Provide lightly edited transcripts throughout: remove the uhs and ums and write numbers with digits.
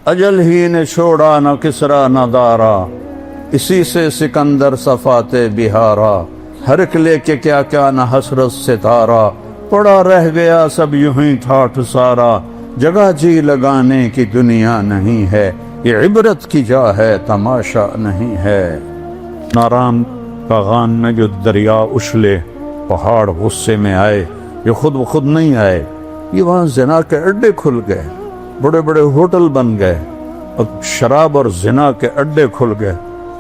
اجل ہی نے چھوڑا نہ کسرا نہ دارا، اسی سے سکندر صفاتے بہارا، ہر ایک لے کے کیا کیا نہ حسرت ستارہ، پڑا رہ گیا سب یوں ہی ٹھاٹھ سارا، جگہ جی لگانے کی دنیا نہیں ہے، یہ عبرت کی جا ہے تماشا نہیں ہے۔ ناران باغان میں جو دریا اچھلے، پہاڑ غصے میں آئے، یہ خود بخود نہیں آئے، یہ وہاں زنا کے اڈے کھل گئے، بڑے بڑے ہوٹل بن گئے، اور شراب اور زنا کے اڈے کھل گئے،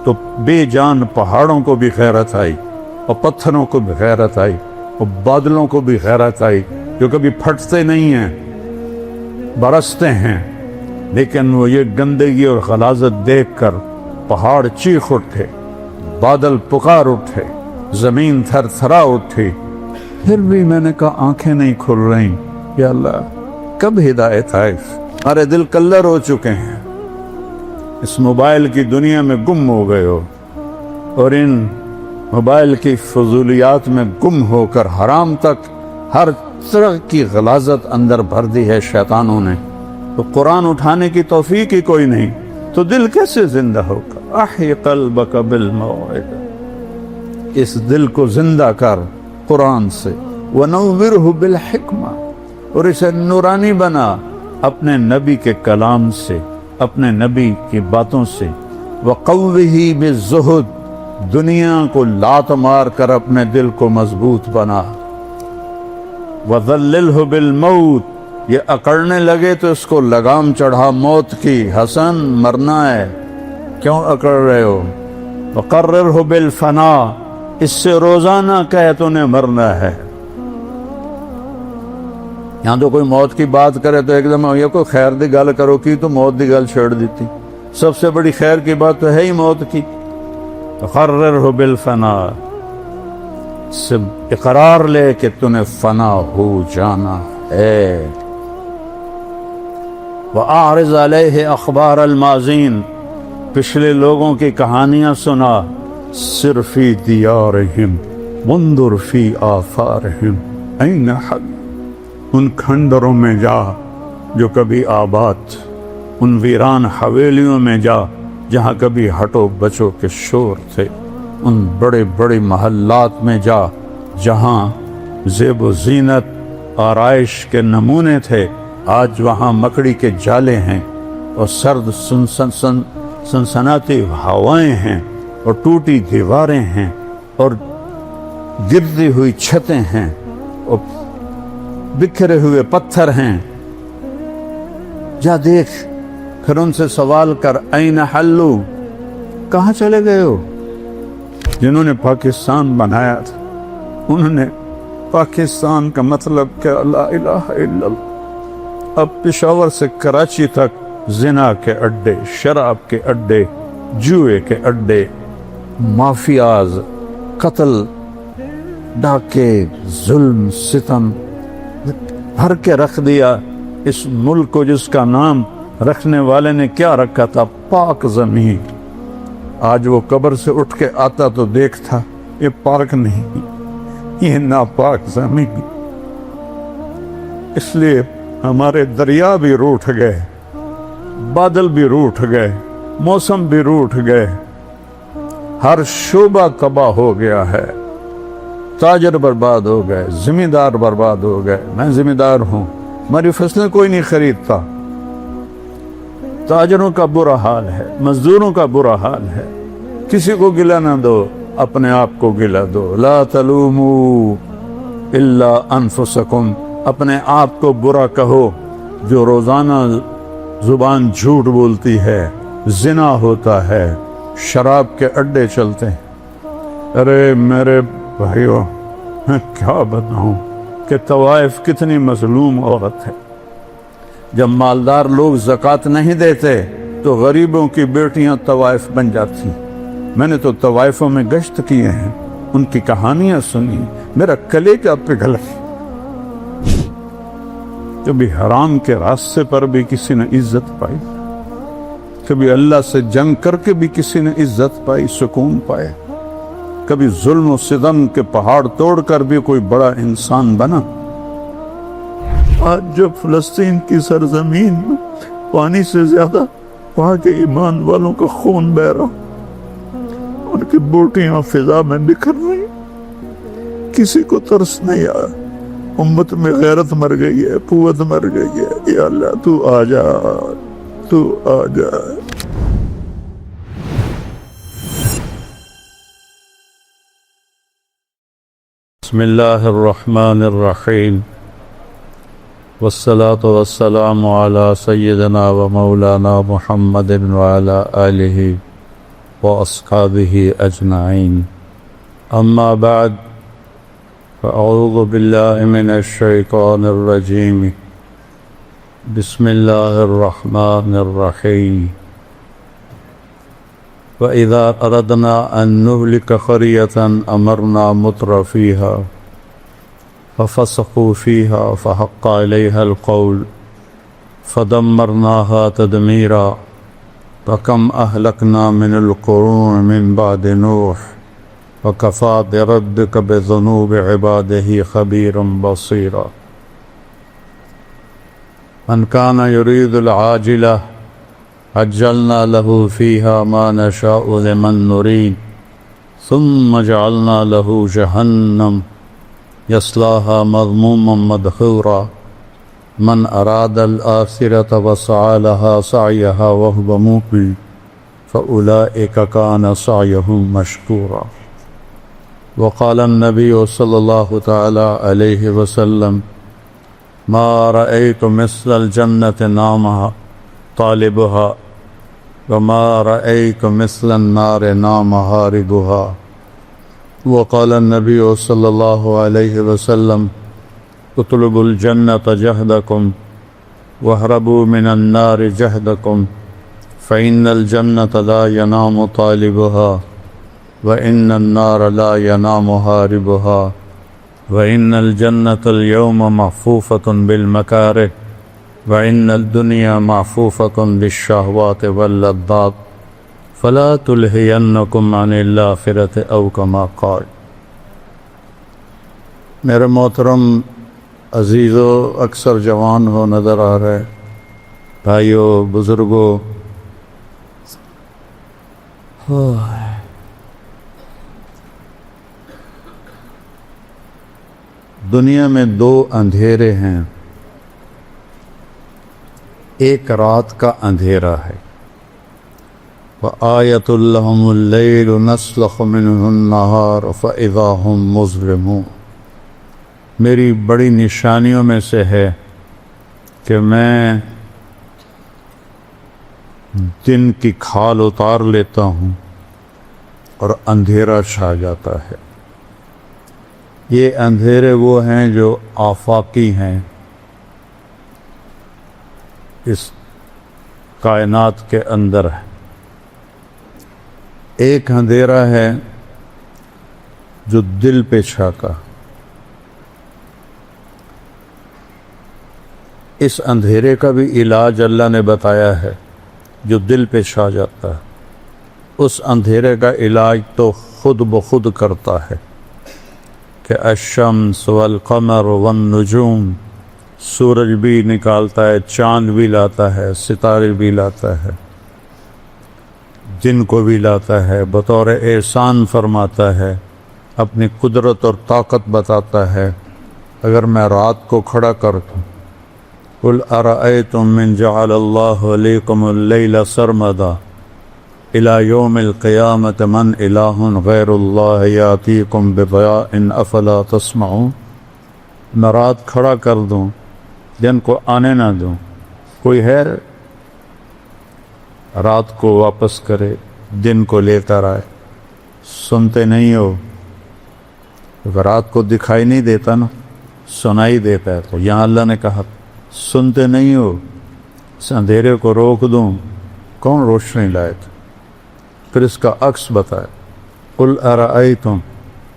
تو بے جان پہاڑوں کو بھی غیرت آئی، اور پتھروں کو بھی غیرت آئی، اور بادلوں کو بھی غیرت آئی، جو کبھی پھٹتے نہیں ہیں، برستے ہیں، لیکن وہ یہ گندگی اور غلاظت دیکھ کر پہاڑ چیخ اٹھے، بادل پکار اٹھے، زمین تھر تھرا اٹھی۔ پھر بھی میں نے کہا آنکھیں نہیں کھل رہی، یا اللہ کب ہدایت آئے؟ ہمارے دل کلر ہو چکے ہیں، اس موبائل کی دنیا میں گم ہو گئے ہو، اور ان موبائل کی فضولیات میں گم ہو کر حرام تک ہر طرح کی غلاظت اندر بھر دی ہے شیطانوں نے، تو قرآن اٹھانے کی توفیق ہی کوئی نہیں، تو دل کیسے زندہ ہوگا؟ احی قلبک بالموعظہ، اس دل کو زندہ کر قرآن سے، ونورہ بالحکمہ، اور اسے نورانی بنا اپنے نبی کے کلام سے، اپنے نبی کی باتوں سے، وقوہ بالزہد، دنیا کو لات مار کر اپنے دل کو مضبوط بنا، وذللہ بالموت، یہ اکڑنے لگے تو اس کو لگام چڑھا موت کی، حسن مرنا ہے، کیوں اکڑ رہے ہو؟ وقررہ بالفنا، اس سے روزانہ کہے تو نے مرنا ہے۔ یہاں تو کوئی موت کی بات کرے تو ایک دم یہ کوئی خیر دی گل کرو کی تو موت دی گل چھوڑ دیتی، سب سے بڑی خیر کی بات تو ہے ہی موت کی۔ وقررہ بالفنا، سے اقرار لے کہ تو نے فنا ہو جانا ہے۔ وَأَعْرِضْ عَلَيْهِ أَخْبَارَ الْمَاضِينَ، پچھلے لوگوں کی کہانیاں سنا، سِرْ فِي دِيَارِهِمْ وَانْظُرْ فِي آثَارِهِمْ أَيْنَ حَلُّوا، ان کھنڈروں میں جا جو کبھی آباد، ان ویران حویلیوں میں جا جہاں کبھی ہٹو بچو کے شور تھے، ان بڑے بڑے محلات میں جا جہاں زیب و زینت آرائش کے نمونے تھے، آج وہاں مکڑی کے جالے ہیں، اور سرد سنسناتی ہوائیں ہیں، اور ٹوٹی دیواریں ہیں، اور گرتی ہوئی چھتیں ہیں، اور بکھرے ہوئے پتھر ہیں۔ جا دیکھ، پھر ان سے سوال کر، این حلو، کہاں چلے گئے ہو؟ جنہوں نے پاکستان بنایا تھا انہوں نے پاکستان کا مطلب کیا؟ لا الہ الا اللہ۔ اب پشاور سے کراچی تک زنا کے اڈے، شراب کے اڈے، جوئے کے اڈے، مافیاز، قتل، ڈاکے، ظلم، ستم بھر کے رکھ دیا اس ملک کو، جس کا نام رکھنے والے نے کیا رکھا تھا؟ پاک زمین۔ آج وہ قبر سے اٹھ کے آتا تو دیکھتا یہ پاک نہیں، یہ ناپاک زمین۔ اس لیے ہمارے دریا بھی روٹھ گئے، بادل بھی روٹھ گئے، موسم بھی روٹھ گئے، ہر شعبہ تباہ ہو گیا ہے، تاجر برباد ہو گئے، ذمہ دار برباد ہو گئے۔ میں ذمہ دار ہوں، ہماری فصلیں کوئی نہیں خریدتا، تاجروں کا برا حال ہے، مزدوروں کا برا حال ہے۔ کسی کو گلہ نہ دو، اپنے آپ کو گلہ دو۔ لا تلوموا الا انفسکم، اپنے آپ کو برا کہو۔ جو روزانہ زبان جھوٹ بولتی ہے، زنا ہوتا ہے، شراب کے اڈے چلتے ہیں۔ ارے میرے بھائیو، میں کیا بتاؤں کہ طوائف کتنی مظلوم عورت ہے۔ جب مالدار لوگ زکوٰۃ نہیں دیتے تو غریبوں کی بیٹیاں طوائف بن جاتی۔ میں نے تو طوائفوں میں گشت کیے ہیں، ان کی کہانیاں سنی، میرا کلیجہ پگھل گیا۔ کبھی حرام کے راستے پر بھی کسی نے عزت پائی، کبھی اللہ سے جنگ کر کے بھی کسی نے عزت پائی، سکون پائے، کبھی ظلم و ستم کے پہاڑ توڑ کر بھی کوئی بڑا انسان بنا۔ آج جو فلسطین کی سرزمین میں پانی سے زیادہ وہاں کے ایمان والوں کا خون بہ رہا، ان کی بوٹیاں فضا میں بکھر رہی، کسی کو ترس نہیں آیا، امت میں غیرت مر گئی ہے، قوت مر گئی ہے۔ یا اللہ تو آ جا، تو آ جا۔ بسم اللہ الرحمن الرحیم، والصلاة والسلام على سیدنا و مولانا محمد وعلى آلہ واصحابہ اجمعین، اما بعد، فاعوذ باللہ من الشیطان الرجیم، بسم اللہ الرحمن الرحیم۔ وَإِذَا أَرَدْنَا أَن نُهْلِكَ قَرْيَةً أَمَرْنَا مُتْرَفِيهَا فَفَسَقُوا فِيهَا فَحَقَّ عَلَيْهَا الْقَوْلُ فَدَمَّرْنَاهَا تَدْمِيرًا وَكَمْ أَهْلَكْنَا مِنَ الْقُرُونِ مِنْ بَعْدِ نُوحٍ وَكَفَى بِرَبِّكَ بِذُنُوبِ عِبَادِهِ خَبِيرًا بَصِيرًا۔ مَنْ كَانَ يُرِيدُ الْعَاجِلَةَ عجلنا له فيها ما نشاء لمن نريد ثم جعلنا له جهنم يصلاها مذموما مدحورا من أراد الآخرة وسعى لها سعيها وهو مؤمن فأولئك كان سعيهم مشكورا۔ وقال النبي صلى الله تعالى عليه وسلم ما رأيت مثل الجنة نامها طالبها وما رأيت مثل النار نام هاربها۔ وقال النبي صلى الله عليه وسلم اطلبوا الجنة جهدكم واهربوا من النار جهدكم فإن الجنة لا ينام طالبها وإن النار لا ينام هاربها وإن الجنة اليوم محفوفة بالمكاره وَإِنَّ الدُّنْيَا مَعْفُوفَةٌ بِالشَّهْوَاتِ وَاللَّذَّاتِ فَلَا تُلْهِيَنَّكُمْ عَنِ الْآخِرَةِ أَوْ كَمَا قَالَ۔ میرے محترم عزیزو، اکثر جوان ہو نظر آ رہے، بھائیو، بزرگو، دنیا میں دو اندھیرے ہیں، ایک رات کا اندھیرا ہے، وَآیَةٌ لَهُمُ اللَّيْلُ نَسْلَخُ مِنْهُ النَّهَارَ فَإِذَا هُمْ مُظْلِمُونَ۔ میری بڑی نشانیوں میں سے ہے کہ میں دن کی کھال اتار لیتا ہوں اور اندھیرا چھا جاتا ہے۔ یہ اندھیرے وہ ہیں جو آفاقی ہیں، اس کائنات کے اندر ہے۔ ایک اندھیرا ہے جو دل پہ چھاتا، اس اندھیرے کا بھی علاج اللہ نے بتایا ہے، جو دل پہ چھا جاتا ہے اس اندھیرے کا علاج تو خود بخود کرتا ہے کہ الشمس والقمر والنجوم، سورج بھی نکالتا ہے، چاند بھی لاتا ہے، ستارے بھی لاتا ہے، دن کو بھی لاتا ہے، بطور احسان فرماتا ہے، اپنی قدرت اور طاقت بتاتا ہے۔ اگر میں رات کو کھڑا کر دوں، قل ارأیتم من جعل اللہ علیکم اللیل سرمدا الی یوم القیامۃ من الہ غیر اللہ یاتیکم بضیاء افلا تسمعون۔ میں رات کھڑا کر دوں، دن کو آنے نہ دوں، کوئی ہے رات کو واپس کرے، دن کو لے کر آئے؟ سنتے نہیں ہو؟ رات کو دکھائی نہیں دیتا نا، سنائی دیتا ہے۔ تو یہاں اللہ نے کہا سنتے نہیں ہو، اس اندھیرے کو روک دوں، کون روشنی لائے تھے؟ پھر اس کا عکس بتائے، قل ارأیتم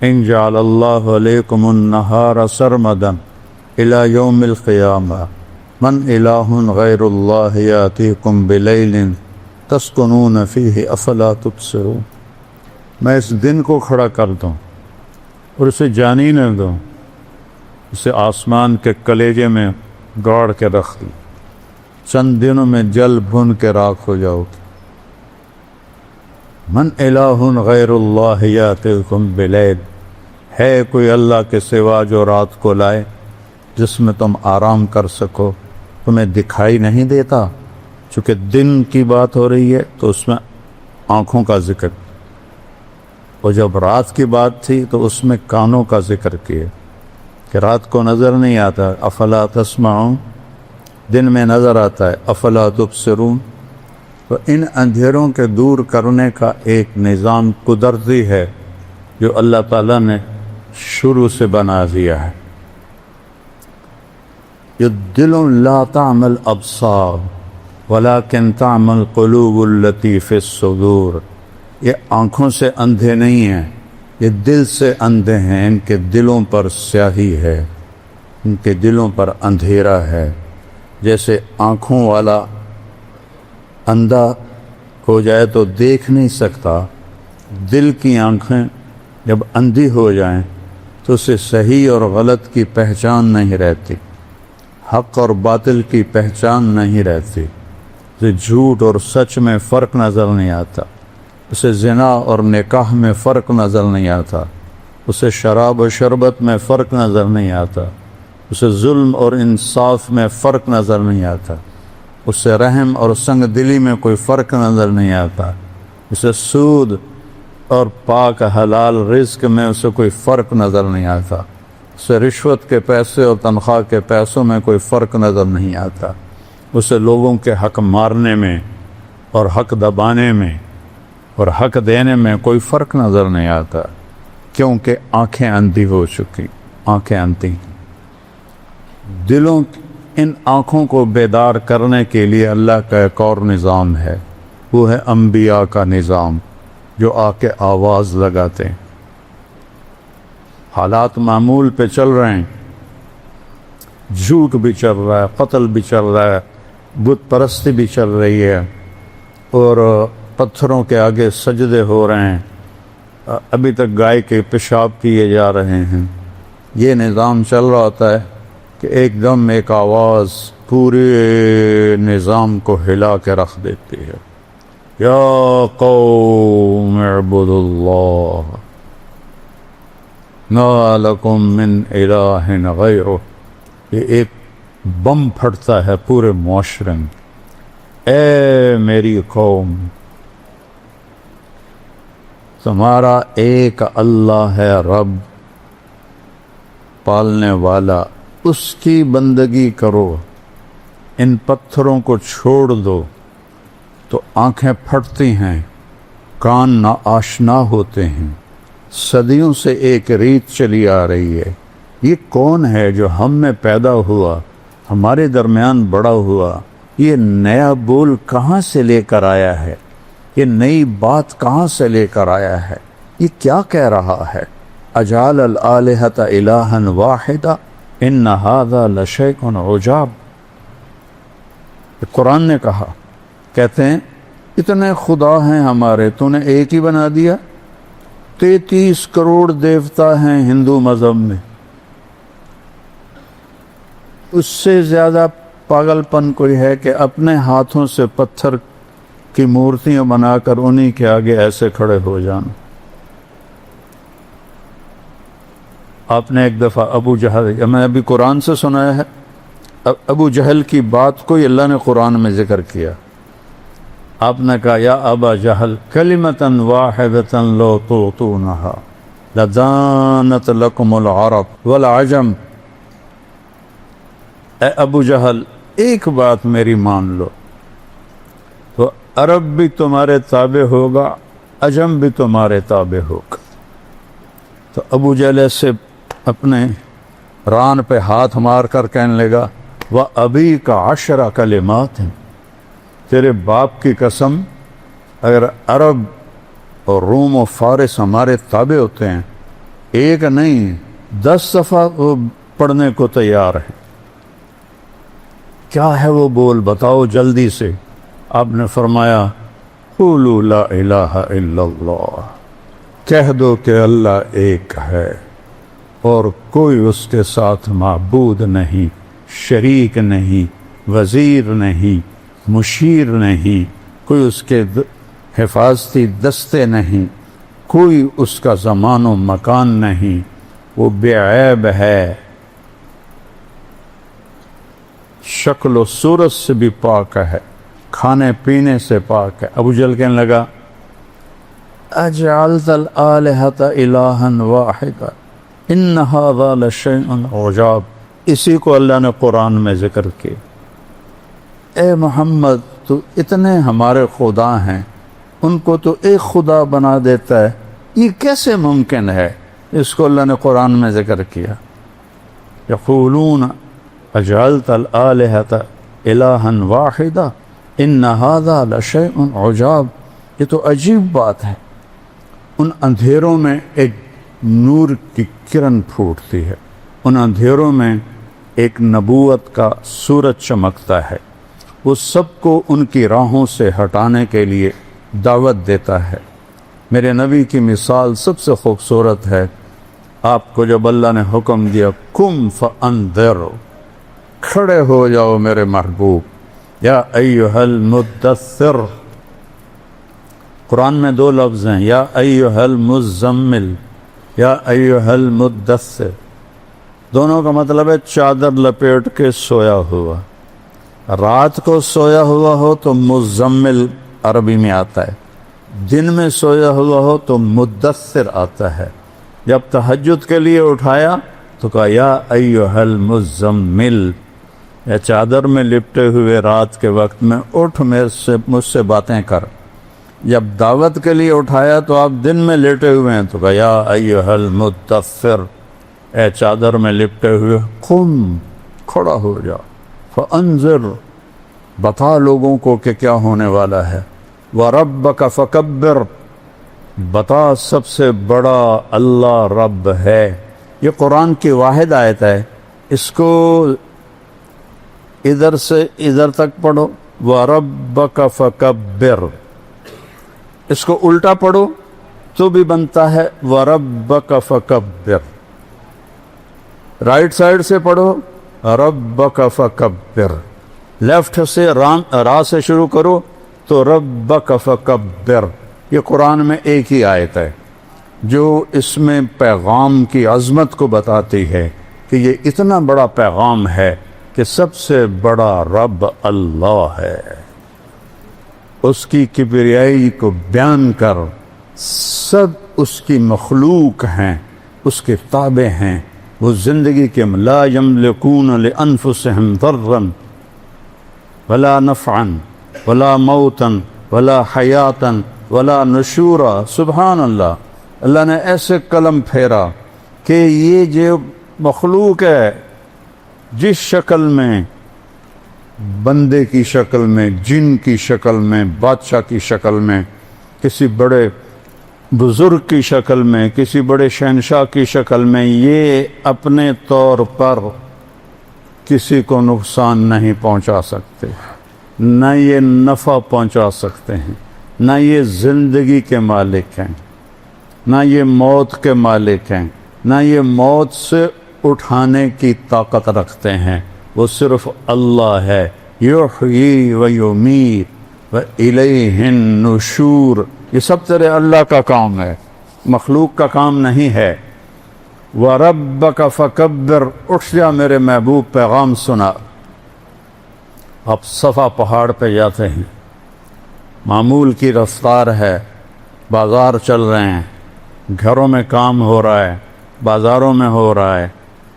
ان جعل اللہ علیکم النہار سرمدا الی یوم القیامہ من الہ غیر اللہ یاتیکم بلیل تسکنون فیہ افلا تبصرون۔ میں اس دن کو کھڑا کر دوں اور اسے جانی نہ دوں، اسے آسمان کے کلیجے میں گاڑ کے رکھ دوں، چند دنوں میں جل بھن کے راکھ ہو جاؤ گے۔ من الہ غیر اللہ یاتیکم بلیل، ہے کوئی اللہ کے سوا جو رات کو لائے جس میں تم آرام کر سکو؟ تمہیں دکھائی نہیں دیتا؟ چونکہ دن کی بات ہو رہی ہے تو اس میں آنکھوں کا ذکر، اور جب رات کی بات تھی تو اس میں کانوں کا ذکر کیا کہ رات کو نظر نہیں آتا، افلا تسمعون، دن میں نظر آتا ہے، افلا تبصرون۔ تو ان اندھیروں کے دور کرنے کا ایک نظام قدرتی ہے جو اللہ تعالیٰ نے شروع سے بنا دیا ہے۔ یہ دل لا تعمل ابصار ولکن تعمل قلوب التی فی الصدور، یہ آنکھوں سے اندھے نہیں ہیں، یہ دل سے اندھے ہیں، ان کے دلوں پر سیاہی ہے، ان کے دلوں پر اندھیرا ہے۔ جیسے آنکھوں والا اندھا ہو جائے تو دیکھ نہیں سکتا، دل کی آنکھیں جب اندھی ہو جائیں تو اسے صحیح اور غلط کی پہچان نہیں رہتی، حق اور باطل کی پہچان نہیں رہتی، اسے جھوٹ اور سچ میں فرق نظر نہیں آتا، اسے زنا اور نکاح میں فرق نظر نہیں آتا، اسے شراب و شربت میں فرق نظر نہیں آتا، اسے ظلم اور انصاف میں فرق نظر نہیں آتا، اسے رحم اور سنگ دلی میں کوئی فرق نظر نہیں آتا، اسے سود اور پاک حلال رزق میں اسے کوئی فرق نظر نہیں آتا، اسے رشوت کے پیسے اور تنخواہ کے پیسوں میں کوئی فرق نظر نہیں آتا، اسے لوگوں کے حق مارنے میں اور حق دبانے میں اور حق دینے میں کوئی فرق نظر نہیں آتا، کیونکہ آنکھیں اندھی ہو چکی، آنکھیں اندھی۔ دلوں ان آنکھوں کو بیدار کرنے کے لیے اللہ کا ایک اور نظام ہے، وہ ہے انبیاء کا نظام جو آ کے آواز لگاتے ہیں۔ حالات معمول پہ چل رہے ہیں، جھوٹ بھی چل رہا ہے، قتل بھی چل رہا ہے، بت پرستی بھی چل رہی ہے، اور پتھروں کے آگے سجدے ہو رہے ہیں، ابھی تک گائے کے پیشاب کیے جا رہے ہیں۔ یہ نظام چل رہا ہوتا ہے کہ ایک دم ایک آواز پورے نظام کو ہلا کے رکھ دیتی ہے، یا قوم اعبدوا اللہ ما لکم من الہ غیرہ۔ یہ ایک بم پھٹتا ہے پورے معاشرے میں، اے میری قوم، تمہارا ایک اللہ ہے رب پالنے والا، اس کی بندگی کرو، ان پتھروں کو چھوڑ دو۔ تو آنکھیں پھٹتی ہیں، کان ناآشنا ہوتے ہیں، صدیوں سے ایک ریت چلی آ رہی ہے، یہ کون ہے جو ہم میں پیدا ہوا، ہمارے درمیان بڑا ہوا، یہ نیا بول کہاں سے لے کر آیا ہے، یہ نئی بات کہاں سے لے کر آیا ہے، یہ کیا کہہ رہا ہے، اجعل الآلہۃ الہا واحدا ان ھذا لشیء عجاب۔ قرآن نے کہا، کہتے ہیں اتنے خدا ہیں ہمارے، تو نے ایک ہی بنا دیا؟ 33 کروڑ دیوتا ہیں ہندو مذہب میں، اس سے زیادہ پاگل پن کوئی ہے کہ اپنے ہاتھوں سے پتھر کی مورتیاں بنا کر انہی کے آگے ایسے کھڑے ہو جانا۔ آپ نے ایک دفعہ ابو جہل، میں ابھی قرآن سے سنایا ہے، ابو جہل کی بات کو اللہ نے قرآن میں ذکر کیا۔ آپ نے کہا، یا ابا جہل کلمۃ واحدۃ لو تعطونها لدانت لکم العرب والعجم۔ اے ابو جہل، ایک بات میری مان لو تو عرب بھی تمہارے تابع ہوگا، عجم بھی تمہارے تابع ہوگا۔ تو ابو جہل سے اپنے ران پہ ہاتھ مار کر کہنے لگا، وَأَبِيكَ 10 کلمات ہیں، تیرے باپ کی قسم، اگر عرب اور روم و فارس ہمارے تابع ہوتے ہیں، ایک نہیں 10 دفعہ وہ پڑھنے کو تیار ہے۔ کیا ہے وہ بول، بتاؤ جلدی سے۔ آپ نے فرمایا، قولوا لا الہ الا اللہ، کہہ دو کہ اللہ ایک ہے اور کوئی اس کے ساتھ معبود نہیں، شریک نہیں، وزیر نہیں، مشیر نہیں، کوئی اس کے حفاظتی دستے نہیں، کوئی اس کا زمان و مکان نہیں، وہ بے عیب ہے، شکل و صورت سے بھی پاک ہے، کھانے پینے سے پاک ہے۔ ابو جہل کہنے لگا اجعلت الآلہۃ الہا واحدا ان ھذا لشیء عجاب، اسی کو اللہ نے قرآن میں ذکر کیا۔ اے محمد، تو اتنے ہمارے خدا ہیں، ان کو تو ایک خدا بنا دیتا ہے، یہ کیسے ممکن ہے؟ اس کو اللہ نے قرآن میں ذکر کیا۔ یقولون اجعلت الآلہۃ الہا واحدا ان ھذا لشیء عجاب، یہ تو عجیب بات ہے۔ ان اندھیروں میں ایک نور کی کرن پھوٹتی ہے، ان اندھیروں میں ایک نبوت کا سورج چمکتا ہے، وہ سب کو ان کی راہوں سے ہٹانے کے لیے دعوت دیتا ہے۔ میرے نبی کی مثال سب سے خوبصورت ہے۔ آپ کو جب اللہ نے حکم دیا قم فانذر، کھڑے ہو جاؤ میرے محبوب، یا ایھا المدثر، قرآن میں دو لفظ ہیں، یا ایھا المزمل، یا ایھا المدثر، دونوں کا مطلب ہے چادر لپیٹ کے سویا ہوا۔ رات کو سویا ہوا ہو تو مزمل عربی میں آتا ہے، دن میں سویا ہوا ہو تو مدثر آتا ہے۔ جب تہجد کے لیے اٹھایا تو کہا یا ایھا المزمل، یا چادر میں لپٹے ہوئے رات کے وقت میں اٹھ مجھ سے باتیں کر۔ جب دعوت کے لیے اٹھایا تو آپ دن میں لیٹے ہوئے ہیں تو کہا یا ایھا المدثر، اے چادر میں لپٹے ہوئے قم، کھڑا ہو جا، فانذر، بتا لوگوں کو کہ کیا ہونے والا ہے، وربک فکبر، بتا سب سے بڑا اللہ رب ہے۔ یہ قرآن کی واحد آیت ہے، اس کو ادھر سے ادھر تک پڑھو، وربک فکبر، اس کو الٹا پڑھو تو بھی بنتا ہے وربک فکبر، رائٹ سائڈ سے پڑھو ربک فکبر، لیفٹ سے را سے شروع کرو تو ربک فکبر۔ یہ قرآن میں ایک ہی آیت ہے جو اس میں پیغام کی عظمت کو بتاتی ہے کہ یہ اتنا بڑا پیغام ہے کہ سب سے بڑا رب اللہ ہے، اس کی کبریائی کو بیان کر، سب اس کی مخلوق ہیں، اس کے تابع ہیں، وہ زندگی کے لا یملکون لانفسہم ضرا ولا نفعا ولا موتا ولا حیاتا ولا نشورا۔ سبحان اللہ، اللہ نے ایسے قلم پھیرا کہ یہ جو مخلوق ہے، جس شکل میں، بندے کی شکل میں، جن کی شکل میں، بادشاہ کی شکل میں، کسی بڑے بزرگ کی شکل میں، کسی بڑے شہنشاہ کی شکل میں، یہ اپنے طور پر کسی کو نقصان نہیں پہنچا سکتے، نہ یہ نفع پہنچا سکتے ہیں، نہ یہ زندگی کے مالک ہیں، نہ یہ موت کے مالک ہیں، نہ یہ موت سے اٹھانے کی طاقت رکھتے ہیں، وہ صرف اللہ ہے۔ یحیی و یمیت و الیہ النشور، یہ سب تیرے اللہ کا کام ہے، مخلوق کا کام نہیں ہے۔ وَرَبَّكَ فَكَبِّرْ، اٹھ جا میرے محبوب، پیغام سنا۔ آپ صفا پہاڑ پہ جاتے ہیں، معمول کی رفتار ہے، بازار چل رہے ہیں، گھروں میں کام ہو رہا ہے، بازاروں میں ہو رہا ہے،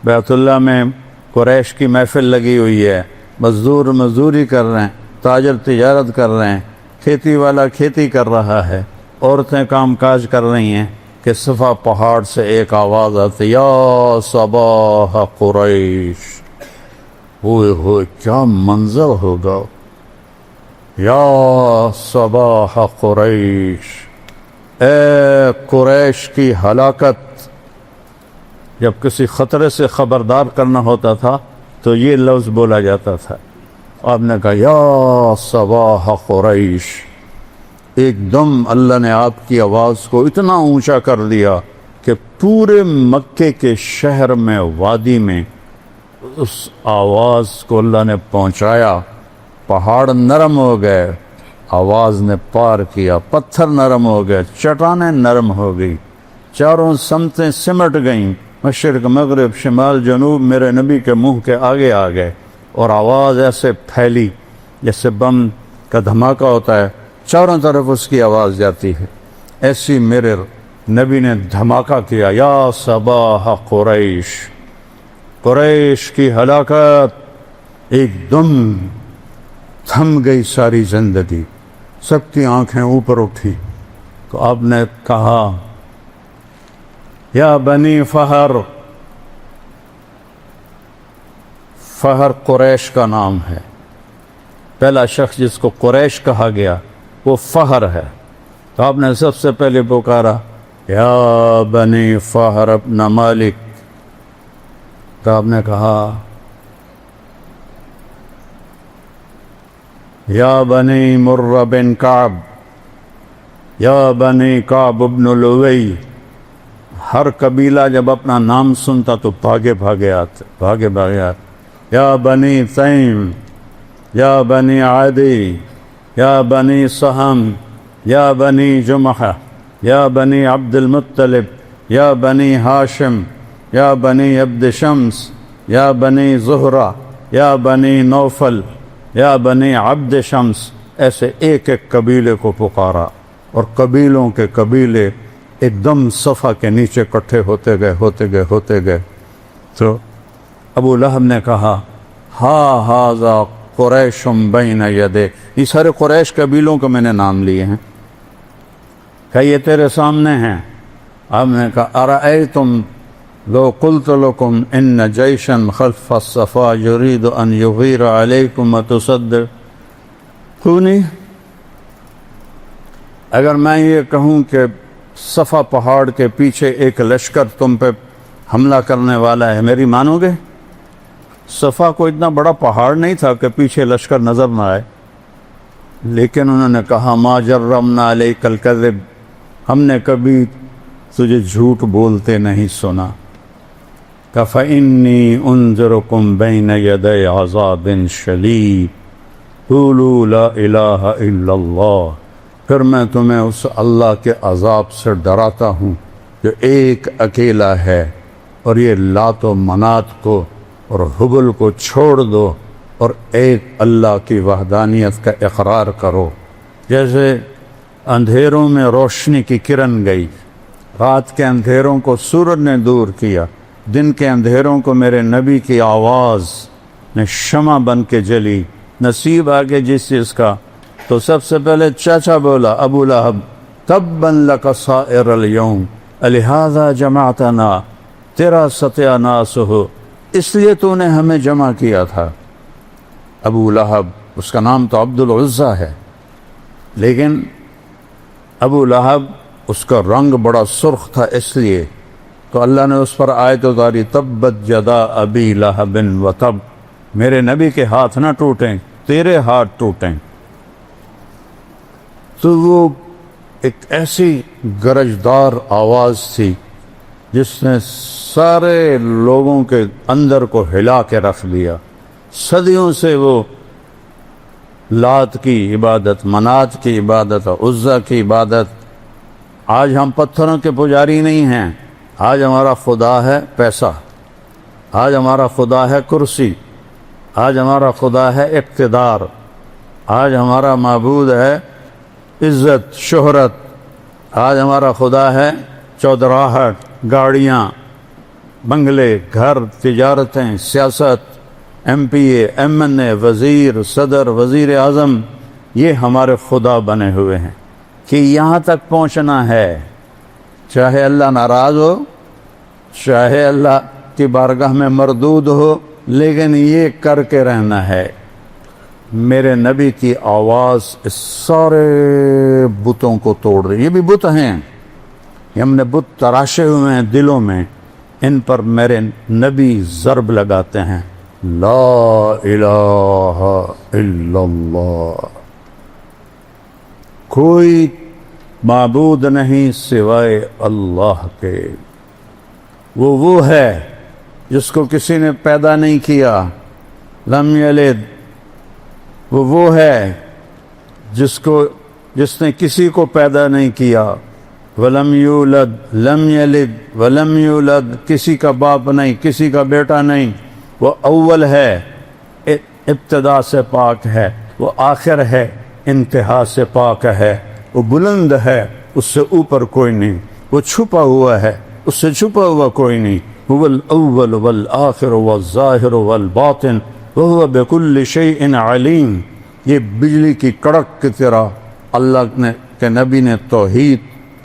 بیت اللہ میں قریش کی محفل لگی ہوئی ہے، مزدور مزدوری کر رہے ہیں، تاجر تجارت کر رہے ہیں، کھیتی والا کھیتی کر رہا ہے، عورتیں کام کاج کر رہی ہیں کہ صفا پہاڑ سے ایک آواز آتی، یا صباح قریش۔ ہوئے ہوئے کیا منظر ہوگا، یا صباح قریش، اے قریش کی ہلاکت۔ جب کسی خطرے سے خبردار کرنا ہوتا تھا تو یہ لفظ بولا جاتا تھا، آپ نے کہا یا صباح قریش۔ ایک دم اللہ نے آپ کی آواز کو اتنا اونچا کر دیا کہ پورے مکے کے شہر میں، وادی میں اس آواز کو اللہ نے پہنچایا، پہاڑ نرم ہو گئے، آواز نے پار کیا، پتھر نرم ہو گئے، چٹانیں نرم ہو گئی، چاروں سمتیں سمٹ گئیں، مشرق مغرب شمال جنوب میرے نبی کے منہ کے آگے آ گئے، اور آواز ایسے پھیلی جیسے بم کا دھماکہ ہوتا ہے، چاروں طرف اس کی آواز جاتی ہے۔ ایسی میرے نبی نے دھماکہ کیا، یا صباح قریش، قریش کی ہلاکت۔ ایک دم تھم گئی ساری زندگی، سب کی آنکھیں اوپر اٹھی، تو آپ نے کہا یا بنی فہر، فہر قریش کا نام ہے، پہلا شخص جس کو قریش کہا گیا وہ فہر ہے، تو آپ نے سب سے پہلے پکارا یا بنی فہر ابن مالک، تو آپ نے کہا یا بنی مر بن کعب، یا بنی کعب ابن لوی۔ ہر قبیلہ جب اپنا نام سنتا تو بھاگے آتے، یا بنی تیم، یا بنی عادی، یا بنی سہم، یا بنی جمحہ، یا بنی عبد المطلب، یا بنی ہاشم، یا بنی عبد شمس، یا بنی زہرہ، یا بنی نوفل، یا بنی عبد شمس، ایسے ایک ایک قبیلے کو پکارا، اور قبیلوں کے قبیلے ایک دم صفا کے نیچے اکٹھے ہوتے گئے۔ تو ابو لہب نے کہا ھذا قریش بین یدے، یہ سارے قریش قبیلوں کو میں نے نام لیے ہیں، کہ یہ تیرے سامنے ہیں۔ آپ نے کہا ارأیتم لو قلت لکم ان جیشا خلف الصفا یرید ان یغیر علیکم تصدقونی، اگر میں یہ کہوں کہ صفا پہاڑ کے پیچھے ایک لشکر تم پہ حملہ کرنے والا ہے، میری مانو گے؟ صفا کو اتنا بڑا پہاڑ نہیں تھا کہ پیچھے لشکر نظر نہ آئے، لیکن انہوں نے کہا ما جرمنا علیک الکذب، ہم نے کبھی تجھے جھوٹ بولتے نہیں سنا۔ کہ فإنی انذرکم بین یدی عذاب شدید قولوا لا الہ الا اللہ، پھر میں تمہیں اس اللہ کے عذاب سے ڈراتا ہوں جو ایک اکیلا ہے، اور یہ لات و منات کو اور حبل کو چھوڑ دو اور ایک اللہ کی وحدانیت کا اقرار کرو۔ جیسے اندھیروں میں روشنی کی کرن گئی، رات کے اندھیروں کو سورج نے دور کیا، دن کے اندھیروں کو میرے نبی کی آواز نے شمع بن کے جلی۔ نصیب آگے جس چیز کا، تو سب سے پہلے چاچا بولا ابو لہب تبا لک سائر الیوم لہذا جمعتنا، تیرا ستیہ ناس ہو، اس لیے تو نے ہمیں جمع کیا تھا۔ ابو لہب، اس کا نام تو عبد العزیٰ ہے، لیکن ابو لہب اس کا رنگ بڑا سرخ تھا، اس لیے تو اللہ نے اس پر آیت اتاری تبت یدا ابی لہب وتب، میرے نبی کے ہاتھ نہ ٹوٹیں، تیرے ہاتھ ٹوٹیں۔ تو وہ ایک ایسی گرجدار آواز تھی جس نے سارے لوگوں کے اندر کو ہلا کے رکھ دیا۔ صدیوں سے وہ لات کی عبادت، منات کی عبادت، عزا کی عبادت، آج ہم پتھروں کے پجاری نہیں ہیں، آج ہمارا خدا ہے پیسہ، آج ہمارا خدا ہے کرسی، آج ہمارا خدا ہے اقتدار، آج ہمارا معبود ہے عزت شہرت، آج ہمارا خدا ہے چودراہٹ، گاڑیاں، بنگلے، گھر، تجارتیں، سیاست، ایم پی اے، ایم این اے، وزیر، صدر، وزیر اعظم، یہ ہمارے خدا بنے ہوئے ہیں کہ یہاں تک پہنچنا ہے، چاہے اللہ ناراض ہو، چاہے اللہ کی بارگاہ میں مردود ہو، لیکن یہ کر کے رہنا ہے۔ میرے نبی کی آواز اس سارے بتوں کو توڑ رہی، یہ بھی بت ہیں، یہ ہم نے بت تراشے ہوئے ہیں دلوں میں، ان پر میرے نبی ضرب لگاتے ہیں، لا الہ الا اللہ، کوئی معبود نہیں سوائے اللہ کے، وہ ہے جس کو کسی نے پیدا نہیں کیا، لم یلد وہ ہے جس نے کسی کو پیدا نہیں کیا، ولم یولد لم یلد ولم یولد کسی کا باپ نہیں، کسی کا بیٹا نہیں، وہ اول ہے، ابتدا سے پاک ہے، وہ آخر ہے، انتہا سے پاک ہے، وہ بلند ہے، اس سے اوپر کوئی نہیں، وہ چھپا ہوا ہے، اس سے چھپا ہوا کوئی نہیں، هو الاول والآخر والظاہر والباطن وهو بكل شيء علیم۔ یہ بجلی کی کڑک کی طرح اللہ کے نبی نے توحید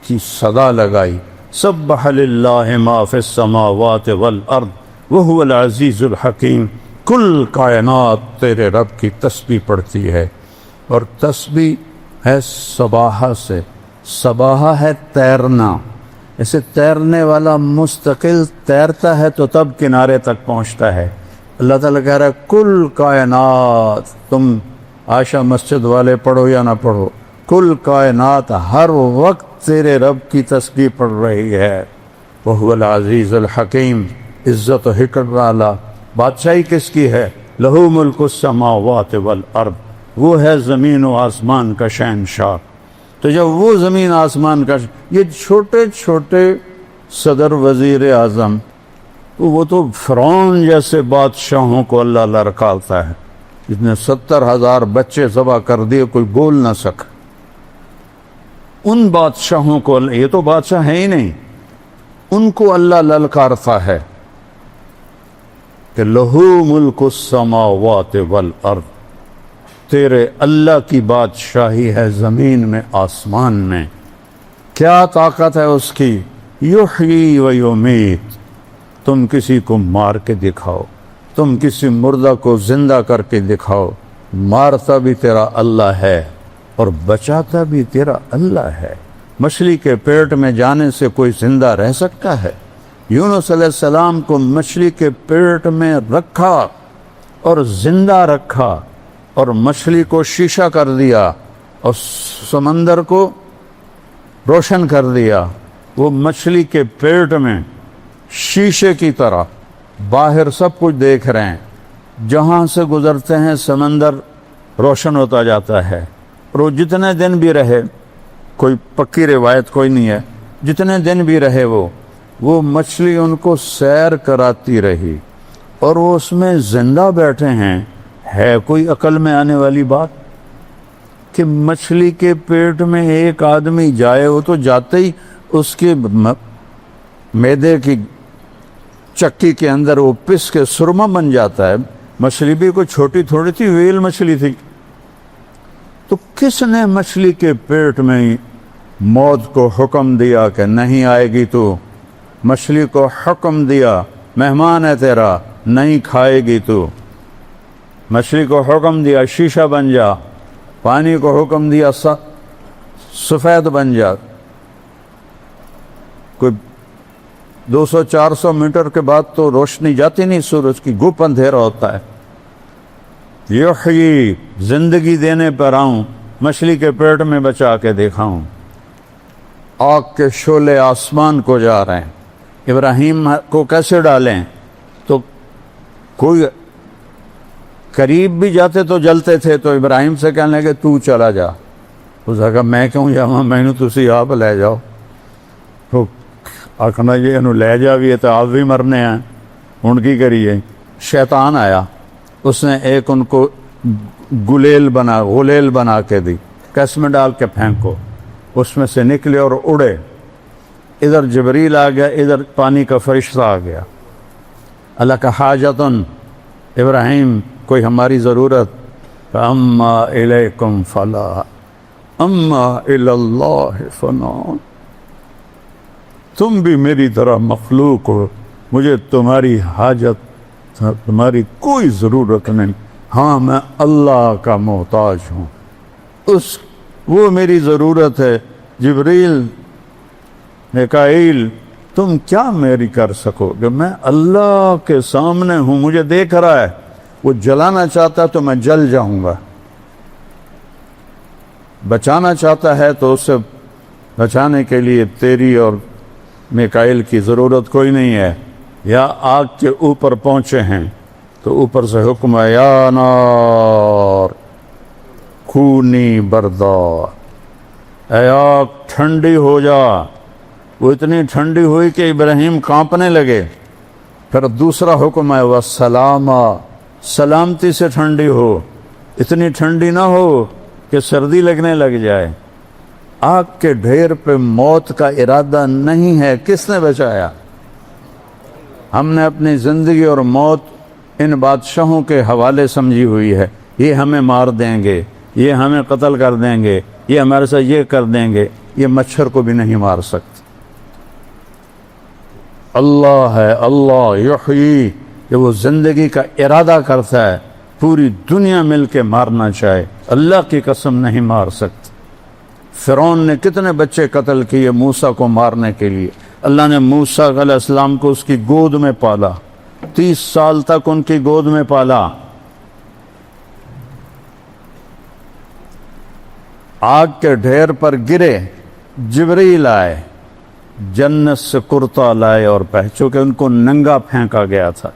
کی صدا لگائی، سبح للہ ما فی السماوات والارض وهو العزیز الحکیم۔ کل کائنات تیرے رب کی تسبیح پڑھتی ہے، اور تسبیح ہے سباحہ سے، سباحہ ہے تیرنا، اسے تیرنے والا مستقل تیرتا ہے تو تب کنارے تک پہنچتا ہے۔ اللہ تعالیٰ کہہ رہا ہے کل کائنات، تم عائشہ مسجد والے پڑھو یا نہ پڑھو، کل کائنات ہر وقت تیرے رب کی تسبیح پڑھ رہی ہے۔ وہو العزیز الحکیم، عزت و حکمت والا۔ بادشاہی کس کی ہے؟ لہو ملک السماوات والارض، وہ ہے زمین و آسمان کا شہنشاہ۔ تو جب وہ زمین آسمان کا یہ چھوٹے چھوٹے صدر وزیر اعظم، وہ تو فرعون جیسے بادشاہوں کو اللہ لڑکالتا ہے، جس نے 70,000 بچے ذبح کر دیے، کوئی بول نہ سکا۔ ان بادشاہوں کو، یہ تو بادشاہ ہے ہی نہیں، ان کو اللہ للکارتا ہے کہ لہو ملک السماوات والارض، تیرے اللہ کی بادشاہی ہے زمین میں آسمان میں۔ کیا طاقت ہے اس کی؟ یحیی و یمیت، تم کسی کو مار کے دکھاؤ، تم کسی مردہ کو زندہ کر کے دکھاؤ، مارتا بھی تیرا اللہ ہے اور بچاتا بھی تیرا اللہ ہے۔ مچھلی کے پیٹ میں جانے سے کوئی زندہ رہ سکتا ہے؟ یونس علیہ السلام کو مچھلی کے پیٹ میں رکھا اور زندہ رکھا، اور مچھلی کو شیشہ کر دیا اور سمندر کو روشن کر دیا۔ وہ مچھلی کے پیٹ میں شیشے کی طرح باہر سب کچھ دیکھ رہے ہیں، جہاں سے گزرتے ہیں سمندر روشن ہوتا جاتا ہے، اور وہ جتنے دن بھی رہے، کوئی پکی روایت کوئی نہیں ہے، جتنے دن بھی رہے وہ مچھلی ان کو سیر کراتی رہی، اور وہ اس میں زندہ بیٹھے ہیں۔ ہے کوئی عقل میں آنے والی بات کہ مچھلی کے پیٹ میں ایک آدمی جائے، وہ تو جاتے ہی اس کے معدے کی چکی کے اندر وہ پس کے سرما بن جاتا ہے۔ مچھلی بھی کوئی چھوٹی تھوڑی تھی، ویل مچھلی تھی۔ تو کس نے مچھلی کے پیٹ میں موت کو حکم دیا کہ نہیں آئے گی تو؟ مچھلی کو حکم دیا مہمان ہے تیرا، نہیں کھائے گی تو۔ مچھلی کو حکم دیا شیشہ بن جا، پانی کو حکم دیا سفید بن جا۔ کوئی 200-400 میٹر کے بعد تو روشنی جاتی نہیں سورج کی، گپ اندھیرا ہوتا ہے۔ یحیی، زندگی دینے پر آؤں، مچھلی کے پیٹ میں بچا کے دکھاؤں۔ آگ کے شعلے آسمان کو جا رہے ہیں، ابراہیم کو کیسے ڈالیں؟ تو کوئی قریب بھی جاتے تو جلتے تھے، تو ابراہیم سے کہنے لگے تو چلا جا۔ اس نے کہا میں کیوں جاؤں، میں نے تسی آپ لے جاؤ۔ تو آخنا یہ انہوں لے جا بھی ہے تو آپ بھی مرنے ہیں، ان کی کریے۔ شیطان آیا، اس نے ایک ان کو غلیل بنا کے دی، کیس میں ڈال کے پھینکو، اس میں سے نکلے اور اڑے۔ ادھر جبریل آ گیا، ادھر پانی کا فرشتہ آ گیا۔ اللہ کا حاجتن، ابراہیم کوئی ہماری ضرورت؟ اما الیکم فلا اما الی اللہ فنا، تم بھی میری طرح مخلوق ہو، مجھے تمہاری حاجت، تمہاری کوئی ضرورت نہیں، ہاں میں اللہ کا محتاج ہوں، وہ میری ضرورت ہے۔ جبریل، میکائیل، تم کیا میری کر سکو گے؟ میں اللہ کے سامنے ہوں، مجھے دیکھ رہا ہے، وہ جلانا چاہتا تو میں جل جاؤں گا، بچانا چاہتا ہے تو اسے بچانے کے لیے تیری اور میکائیل کی ضرورت کوئی نہیں ہے۔ یا آگ کے اوپر پہنچے ہیں تو اوپر سے حکم ہے یا نار کونی بردار، اے آگ ٹھنڈی ہو جا۔ وہ اتنی ٹھنڈی ہوئی کہ ابراہیم کانپنے لگے۔ پھر دوسرا حکم ہے وسلاما، سلامتی سے ٹھنڈی ہو، اتنی ٹھنڈی نہ ہو کہ سردی لگنے لگ جائے۔ آگ کے ڈھیر پہ موت کا ارادہ نہیں ہے، کس نے بچایا؟ ہم نے اپنی زندگی اور موت ان بادشاہوں کے حوالے سمجھی ہوئی ہے، یہ ہمیں مار دیں گے، یہ ہمیں قتل کر دیں گے، یہ ہمارے ساتھ یہ کر دیں گے۔ یہ مچھر کو بھی نہیں مار سکتے۔ اللہ ہے، اللہ یحیی، کہ وہ زندگی کا ارادہ کرتا ہے، پوری دنیا مل کے مارنا چاہے، اللہ کی قسم نہیں مار سکتے۔ فرعون نے کتنے بچے قتل کیے موسیٰ کو مارنے کے لیے، اللہ نے موسیٰ علیہ السلام کو اس کی گود میں پالا، 30 سال تک ان کی گود میں پالا۔ آگ کے ڈھیر پر گرے، جبریل آئے، جنت سے کرتا لائے اور چونکہ ان کو ننگا پھینکا گیا تھا،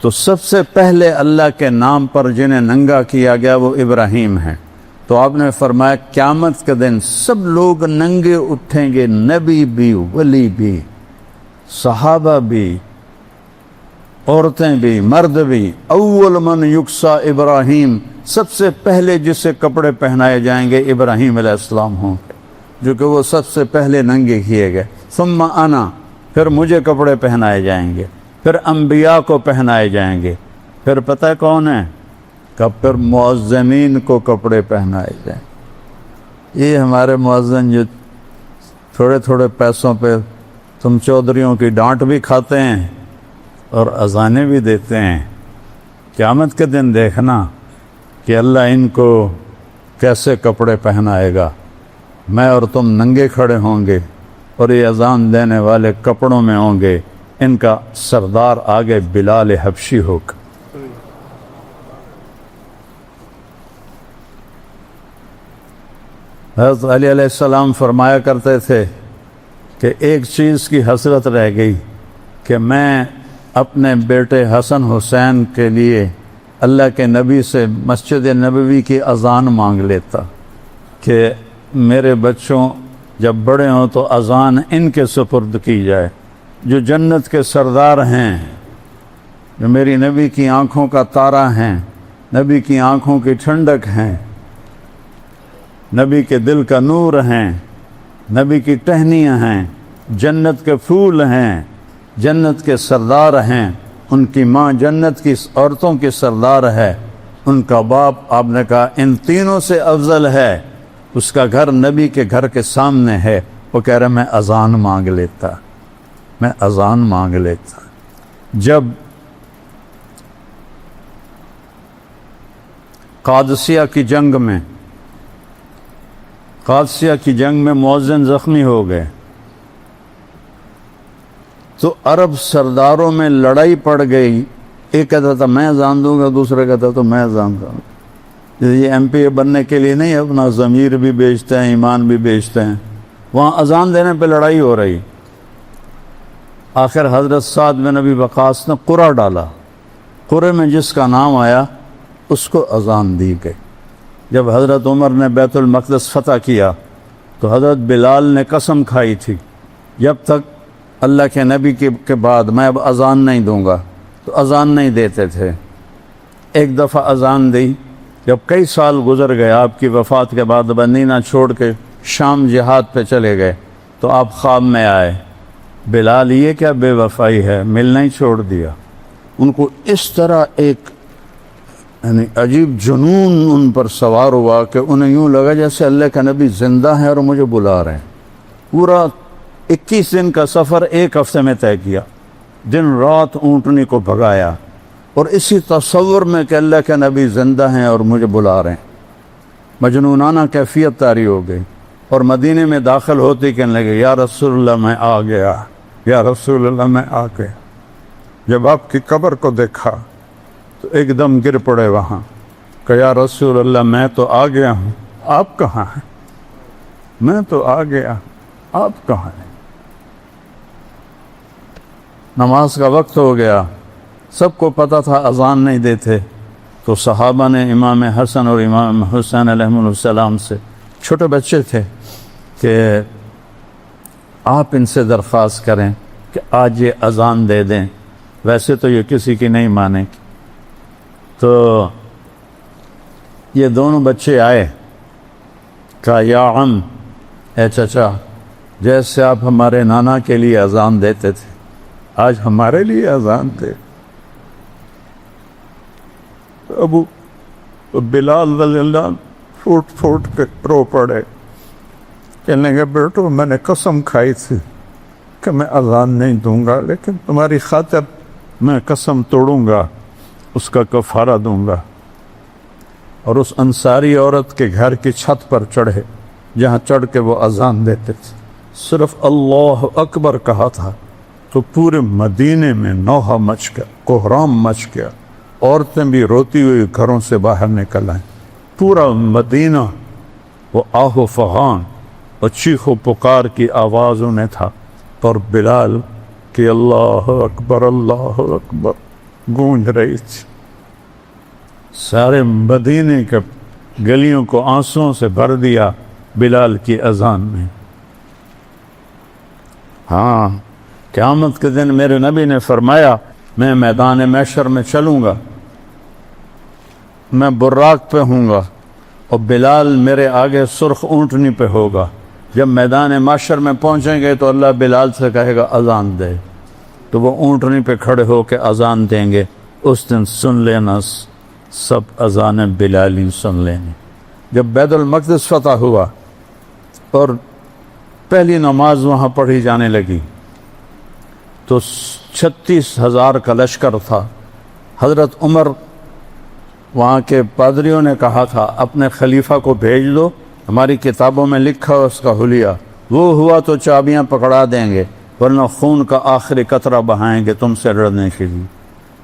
تو سب سے پہلے اللہ کے نام پر جنہیں ننگا کیا گیا وہ ابراہیم ہیں۔ تو آپ نے فرمایا قیامت کے دن سب لوگ ننگے اٹھیں گے، نبی بھی، ولی بھی، صحابہ بھی، عورتیں بھی، مرد بھی۔ اول من یکسا ابراہیم، سب سے پہلے جسے کپڑے پہنائے جائیں گے ابراہیم علیہ السلام ہوں گے، جو کہ وہ سب سے پہلے ننگے کیے گئے۔ ثم انا، پھر مجھے کپڑے پہنائے جائیں گے، پھر انبیاء کو پہنائے جائیں گے، پھر پتہ ہے کون ہے؟ کب پھر مؤذنین کو کپڑے پہنائے جائیں۔ یہ ہمارے مؤذن جو تھوڑے تھوڑے پیسوں پہ تم چودھریوں کی ڈانٹ بھی کھاتے ہیں اور اذانیں بھی دیتے ہیں، قیامت کے دن دیکھنا کہ اللہ ان کو کیسے کپڑے پہنائے گا۔ میں اور تم ننگے کھڑے ہوں گے اور یہ اذان دینے والے کپڑوں میں ہوں گے، ان کا سردار آگے بلال حبشی ہوگا۔ حضرت علی علیہ السلام فرمایا کرتے تھے کہ ایک چیز کی حسرت رہ گئی کہ میں اپنے بیٹے حسن حسین کے لیے اللہ کے نبی سے مسجد نبوی کی اذان مانگ لیتا کہ میرے بچوں جب بڑے ہوں تو اذان ان کے سپرد کی جائے، جو جنت کے سردار ہیں، جو میری نبی کی آنکھوں کا تارا ہیں، نبی کی آنکھوں کی ٹھنڈک ہیں، نبی کے دل کا نور ہیں، نبی کی ٹہنیاں ہیں، جنت کے پھول ہیں، جنت کے سردار ہیں، ان کی ماں جنت کی عورتوں کی سردار ہے، ان کا باپ آپ نے کہا ان تینوں سے افضل ہے، اس کا گھر نبی کے گھر کے سامنے ہے۔ وہ کہہ رہے میں اذان مانگ لیتا، میں اذان مانگ لیتا۔ جب قادسیہ کی جنگ میں مؤذن زخمی ہو گئے تو عرب سرداروں میں لڑائی پڑ گئی، ایک کہتا تھا میں اذان دوں گا، دوسرا کہتا تو میں اذان دوں گا۔ یہ ایم پی بننے کے لیے نہیں، اپنا ضمیر بھی بیچتے ہیں، ایمان بھی بیچتے ہیں۔ وہاں اذان دینے پہ لڑائی ہو رہی، آخر حضرت سعد بن ابی وقاص نے قرعہ ڈالا، قرعے میں جس کا نام آیا اس کو اذان دی گئی۔ جب حضرت عمر نے بیت المقدس فتح کیا تو حضرت بلال نے قسم کھائی تھی جب تک اللہ کے نبی کے بعد میں اب اذان نہیں دوں گا، تو اذان نہیں دیتے تھے۔ ایک دفعہ اذان دی، جب کئی سال گزر گئے آپ کی وفات کے بعد، مدینہ چھوڑ کے شام جہاد پہ چلے گئے، تو آپ خواب میں آئے، بلال یہ کیا بے وفائی ہے، ملنا ہی چھوڑ دیا۔ ان کو اس طرح ایک یعنی عجیب جنون ان پر سوار ہوا کہ انہیں یوں لگا جیسے اللہ کا نبی زندہ ہے اور مجھے بلا رہے ہیں۔ پورا 21 دن کا سفر ایک ہفتے میں طے کیا، دن رات اونٹنی کو بھگایا، اور اسی تصور میں کہ اللہ کے نبی زندہ ہیں اور مجھے بلا رہے ہیں، مجنونانہ کیفیت طاری ہو گئی، اور مدینے میں داخل ہوتے کہنے لگے یا رسول اللہ میں آ گیا، یا رسول اللہ میں آ گیا۔ جب آپ کی قبر کو دیکھا تو ایک دم گر پڑے وہاں کہ یا رسول اللہ میں تو آ گیا ہوں، آپ کہاں ہیں؟ میں تو آ گیا، آپ کہاں ہیں؟ نماز کا وقت ہو گیا، سب کو پتہ تھا اذان نہیں دیتے، تو صحابہ نے امام حسن اور امام حسین علیہ السلام سے، چھوٹے بچے تھے، کہ آپ ان سے درخواست کریں کہ آج یہ اذان دے دیں، ویسے تو یہ کسی کی نہیں مانیں گی۔ تو یہ دونوں بچے آئے، کہا یا عم، اے چچا، جیسے آپ ہمارے نانا کے لیے اذان دیتے تھے، آج ہمارے لیے اذان دے۔ ابو بلال رضی اللہ عنہ پھوٹ پھوٹ کے رو پڑے، کہنے لگے بیٹو میں نے قسم کھائی تھی کہ میں اذان نہیں دوں گا، لیکن تمہاری خاطر میں قسم توڑوں گا، اس کا کفارہ دوں گا۔ اور اس انصاری عورت کے گھر کی چھت پر چڑھے جہاں چڑھ کے وہ اذان دیتے تھے، صرف اللہ اکبر کہا تھا تو پورے مدینے میں نوحہ مچ گیا، کوہرام مچ گیا، عورتیں بھی روتی ہوئی گھروں سے باہر نکل آئیں، پورا مدینہ وہ آہ و فغان اور چیخ و پکار کی آوازوں میں تھا، اور بلال کہ اللہ اکبر گونج رہی تھی۔ سارے مدینے کے گلیوں کو آنسوؤں سے بھر دیا بلال کی اذان میں۔ ہاں، قیامت کے دن میرے نبی نے فرمایا میں میدان محشر میں چلوں گا، میں براق پہ ہوں گا، اور بلال میرے آگے سرخ اونٹنی پہ ہوگا۔ جب میدان محشر میں پہنچیں گے تو اللہ بلال سے کہے گا اذان دے، تو وہ اونٹنی پہ کھڑے ہو کے اذان دیں گے۔ اس دن سن لینا سب اذان بلالی سن لینے۔ جب بیت المقدس فتح ہوا اور پہلی نماز وہاں پڑھی جانے لگی تو 36,000 کا لشکر تھا۔ حضرت عمر وہاں کے پادریوں نے کہا تھا اپنے خلیفہ کو بھیج دو، ہماری کتابوں میں لکھا اس کا حلیہ، وہ ہوا تو چابیاں پکڑا دیں گے، ورنہ خون کا آخری قطرہ بہائیں گے تم سے لڑنے کے لیے۔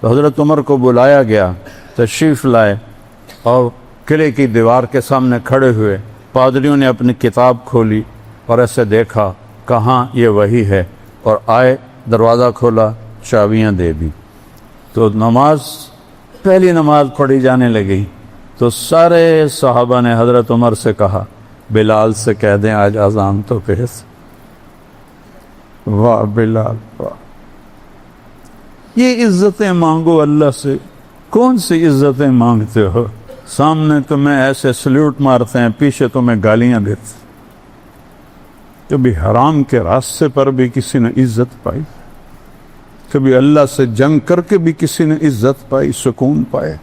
تو حضرت عمر کو بلایا گیا، تشریف لائے اور قلعے کی دیوار کے سامنے کھڑے ہوئے۔ پادریوں نے اپنی کتاب کھولی اور ایسے دیکھا، کہاں یہ وہی ہے، اور آئے، دروازہ کھولا، چابیاں دے دی۔ تو پہلی نماز پڑھی جانے لگی تو سارے صحابہ نے حضرت عمر سے کہا بلال سے کہہ دیں آج اذان تو کیسے۔ واہ بلال واہ، یہ عزتیں مانگو اللہ سے، کون سی عزتیں مانگتے ہو؟ سامنے تمہیں ایسے سلیوٹ مارتے ہیں، پیچھے تمہیں گالیاں دیتے۔ کبھی حرام کے راستے پر بھی کسی نے عزت پائی؟ کبھی اللہ سے جنگ کر کے بھی کسی نے عزت پائی، سکون پائے؟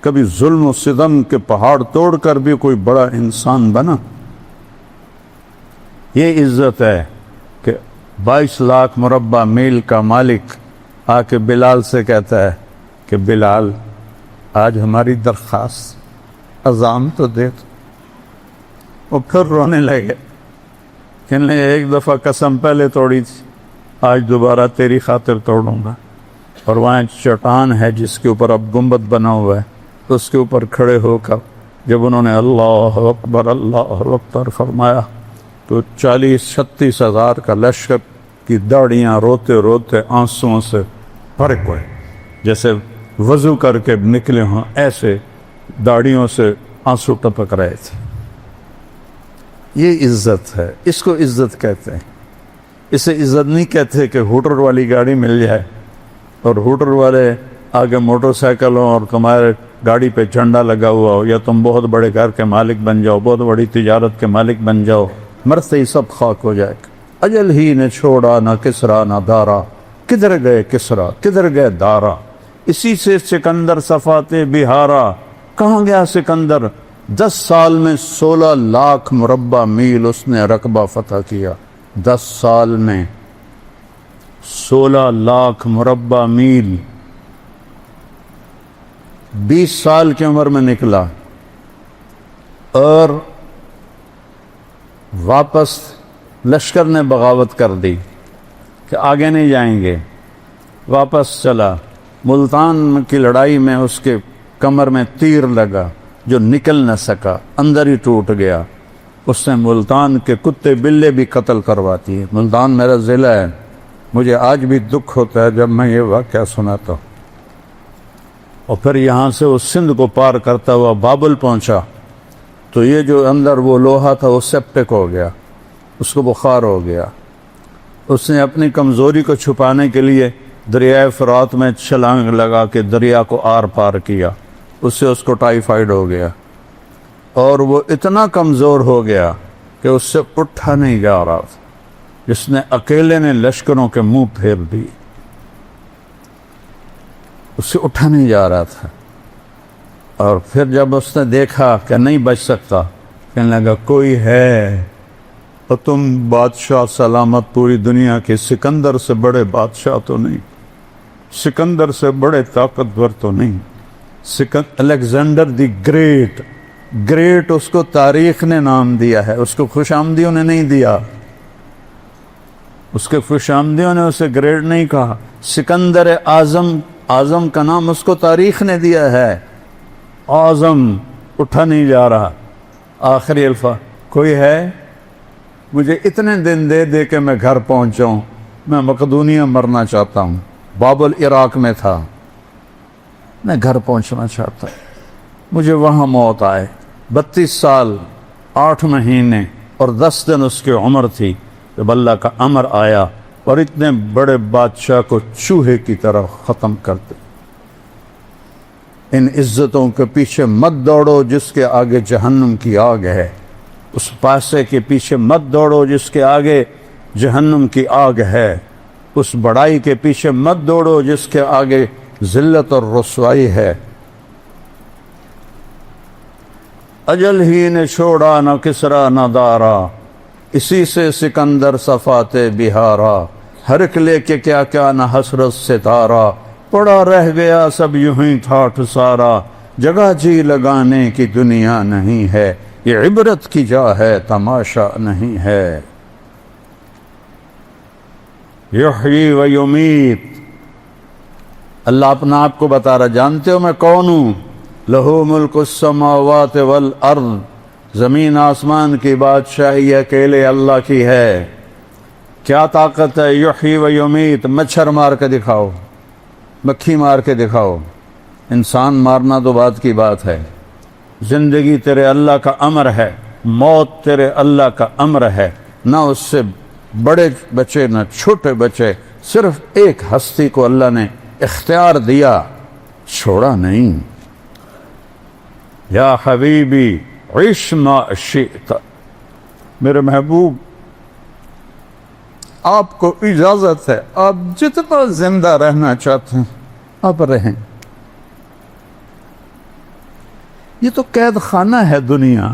کبھی ظلم و ستم کے پہاڑ توڑ کر بھی کوئی بڑا انسان بنا؟ یہ عزت ہے کہ 22 لاکھ مربع میل کا مالک آ کے بلال سے کہتا ہے کہ بلال آج ہماری درخواست اذان تو دے دو۔ وہ پھر رونے لگے، کہنے ایک دفعہ قسم پہلے توڑی تھی، آج دوبارہ تیری خاطر توڑوں گا۔ اور وہاں ایک چٹان ہے جس کے اوپر اب گنبد بنا ہوا ہے، اس کے اوپر کھڑے ہو کر جب انہوں نے اللہ اکبر فرمایا تو 40-36 ہزار کا لشکر کی داڑیاں روتے روتے آنسوؤں سے فرق ہوئے، جیسے وضو کر کے نکلے ہوں، ایسے داڑیوں سے آنسو ٹپک رہے تھے۔ یہ عزت ہے، اس کو عزت کہتے ہیں۔ اسے عزت نہیں کہتے کہ ہوٹر والی گاڑی مل جائے اور ہوٹر والے آگے موٹر سائیکل ہو اور تمہارے گاڑی پہ جھنڈا لگا ہوا ہو، یا تم بہت بڑے گھر کے مالک بن جاؤ، بہت بڑی تجارت کے مالک بن جاؤ، مرتے ہی سب خاک ہو جائے گا۔ اجل ہی نے چھوڑا نہ کسرا نہ دارا، کدھر گئے کسرا کدھر گئے دارا، اسی سے سکندر صفات بہارا۔ کہاں گیا سکندر؟ 10 سال میں 16 لاکھ مربع میل اس نے رقبہ فتح کیا۔ 10 سال میں 16 لاکھ مربع میل، 20 سال کی عمر میں نکلا، اور واپس لشکر نے بغاوت کر دی کہ آگے نہیں جائیں گے، واپس چلا۔ ملتان کی لڑائی میں اس کے کمر میں تیر لگا جو نکل نہ سکا، اندر ہی ٹوٹ گیا۔ اس نے ملتان کے کتے بلے بھی قتل کرواتی ہے۔ ملتان میرا ضلع ہے، مجھے آج بھی دکھ ہوتا ہے جب میں یہ واقعہ سناتا ہوں۔ اور پھر یہاں سے وہ سندھ کو پار کرتا ہوا بابل پہنچا تو یہ جو اندر وہ لوہا تھا وہ سیپٹک ہو گیا، اس کو بخار ہو گیا۔ اس نے اپنی کمزوری کو چھپانے کے لیے دریائے فرات میں چھلانگ لگا کے دریا کو آر پار کیا، اس سے اس کو ٹائیفائڈ ہو گیا، اور وہ اتنا کمزور ہو گیا کہ اس سے اٹھا نہیں جا رہا تھا، جس نے اکیلے نے لشکروں کے منہ پھیر دی، اس سے اٹھا نہیں جا رہا تھا۔ اور پھر جب اس نے دیکھا کہ نہیں بچ سکتا، کہنے لگا کوئی ہے، اور تم بادشاہ سلامت پوری دنیا کے، سکندر سے بڑے بادشاہ تو نہیں، سکندر سے بڑے طاقتور تو نہیں، الیگزینڈر دی گریٹ، گریٹ اس کو تاریخ نے نام دیا ہے، اس کو خوش آمدیوں نے نہیں دیا، اس کے خوش آمدیوں نے اسے گریٹ نہیں کہا، سکندر اعظم، اعظم کا نام اس کو تاریخ نے دیا ہے، اعظم، اٹھا نہیں جا رہا۔ آخری الفاظ، کوئی ہے؟ مجھے اتنے دن دے دے کہ میں گھر پہنچاؤں، میں مقدونیہ مرنا چاہتا ہوں، بابل عراق میں تھا، میں گھر پہنچنا چاہتا ہوں، مجھے وہاں موت آئے۔ 32 سال 8 مہینے اور 10 دن اس کی عمر تھی جب اللہ کا امر آیا اور اتنے بڑے بادشاہ کو چوہے کی طرح ختم کر دے۔ ان عزتوں کے پیچھے مت دوڑو جس کے آگے جہنم کی آگ ہے، اس پیسے کے پیچھے مت دوڑو جس کے آگے جہنم کی آگ ہے، اس بڑائی کے پیچھے مت دوڑو جس کے آگے ذلت اور رسوائی ہے۔ اجل ہی نے چھوڑا نہ کسرا نہ دارا، اسی سے سکندر صفات بہارا، ہر ایک لے کے کیا کیا نہ حسرت ستارہ، پڑا رہ گیا سب یوں ہی ٹھاٹھ سارا، جگہ جی لگانے کی دنیا نہیں ہے، یہ عبرت کی جا ہے تماشا نہیں ہے۔ یحیی و یمیت، اللہ اپنا آپ کو بتا رہا، جانتے ہو میں کون ہوں؟ لہو ملک السماوات والارض، زمین آسمان کی بادشاہی اکیلے اللہ کی ہے۔ کیا طاقت ہے؟ یحیی و یمیت، مچھر مار کے دکھاؤ، مکھی مار کے دکھاؤ، انسان مارنا تو بات کی بات ہے۔ زندگی تیرے اللہ کا امر ہے، موت تیرے اللہ کا امر ہے، نہ اس سے بڑے بچے نہ چھوٹے بچے، صرف ایک ہستی کو اللہ نے اختیار دیا، چھوڑا نہیں۔ یا حبیبی عش ما شئت، میرے محبوب آپ کو اجازت ہے، آپ جتنا زندہ رہنا چاہتے ہیں آپ رہیں۔ یہ تو قید خانہ ہے دنیا،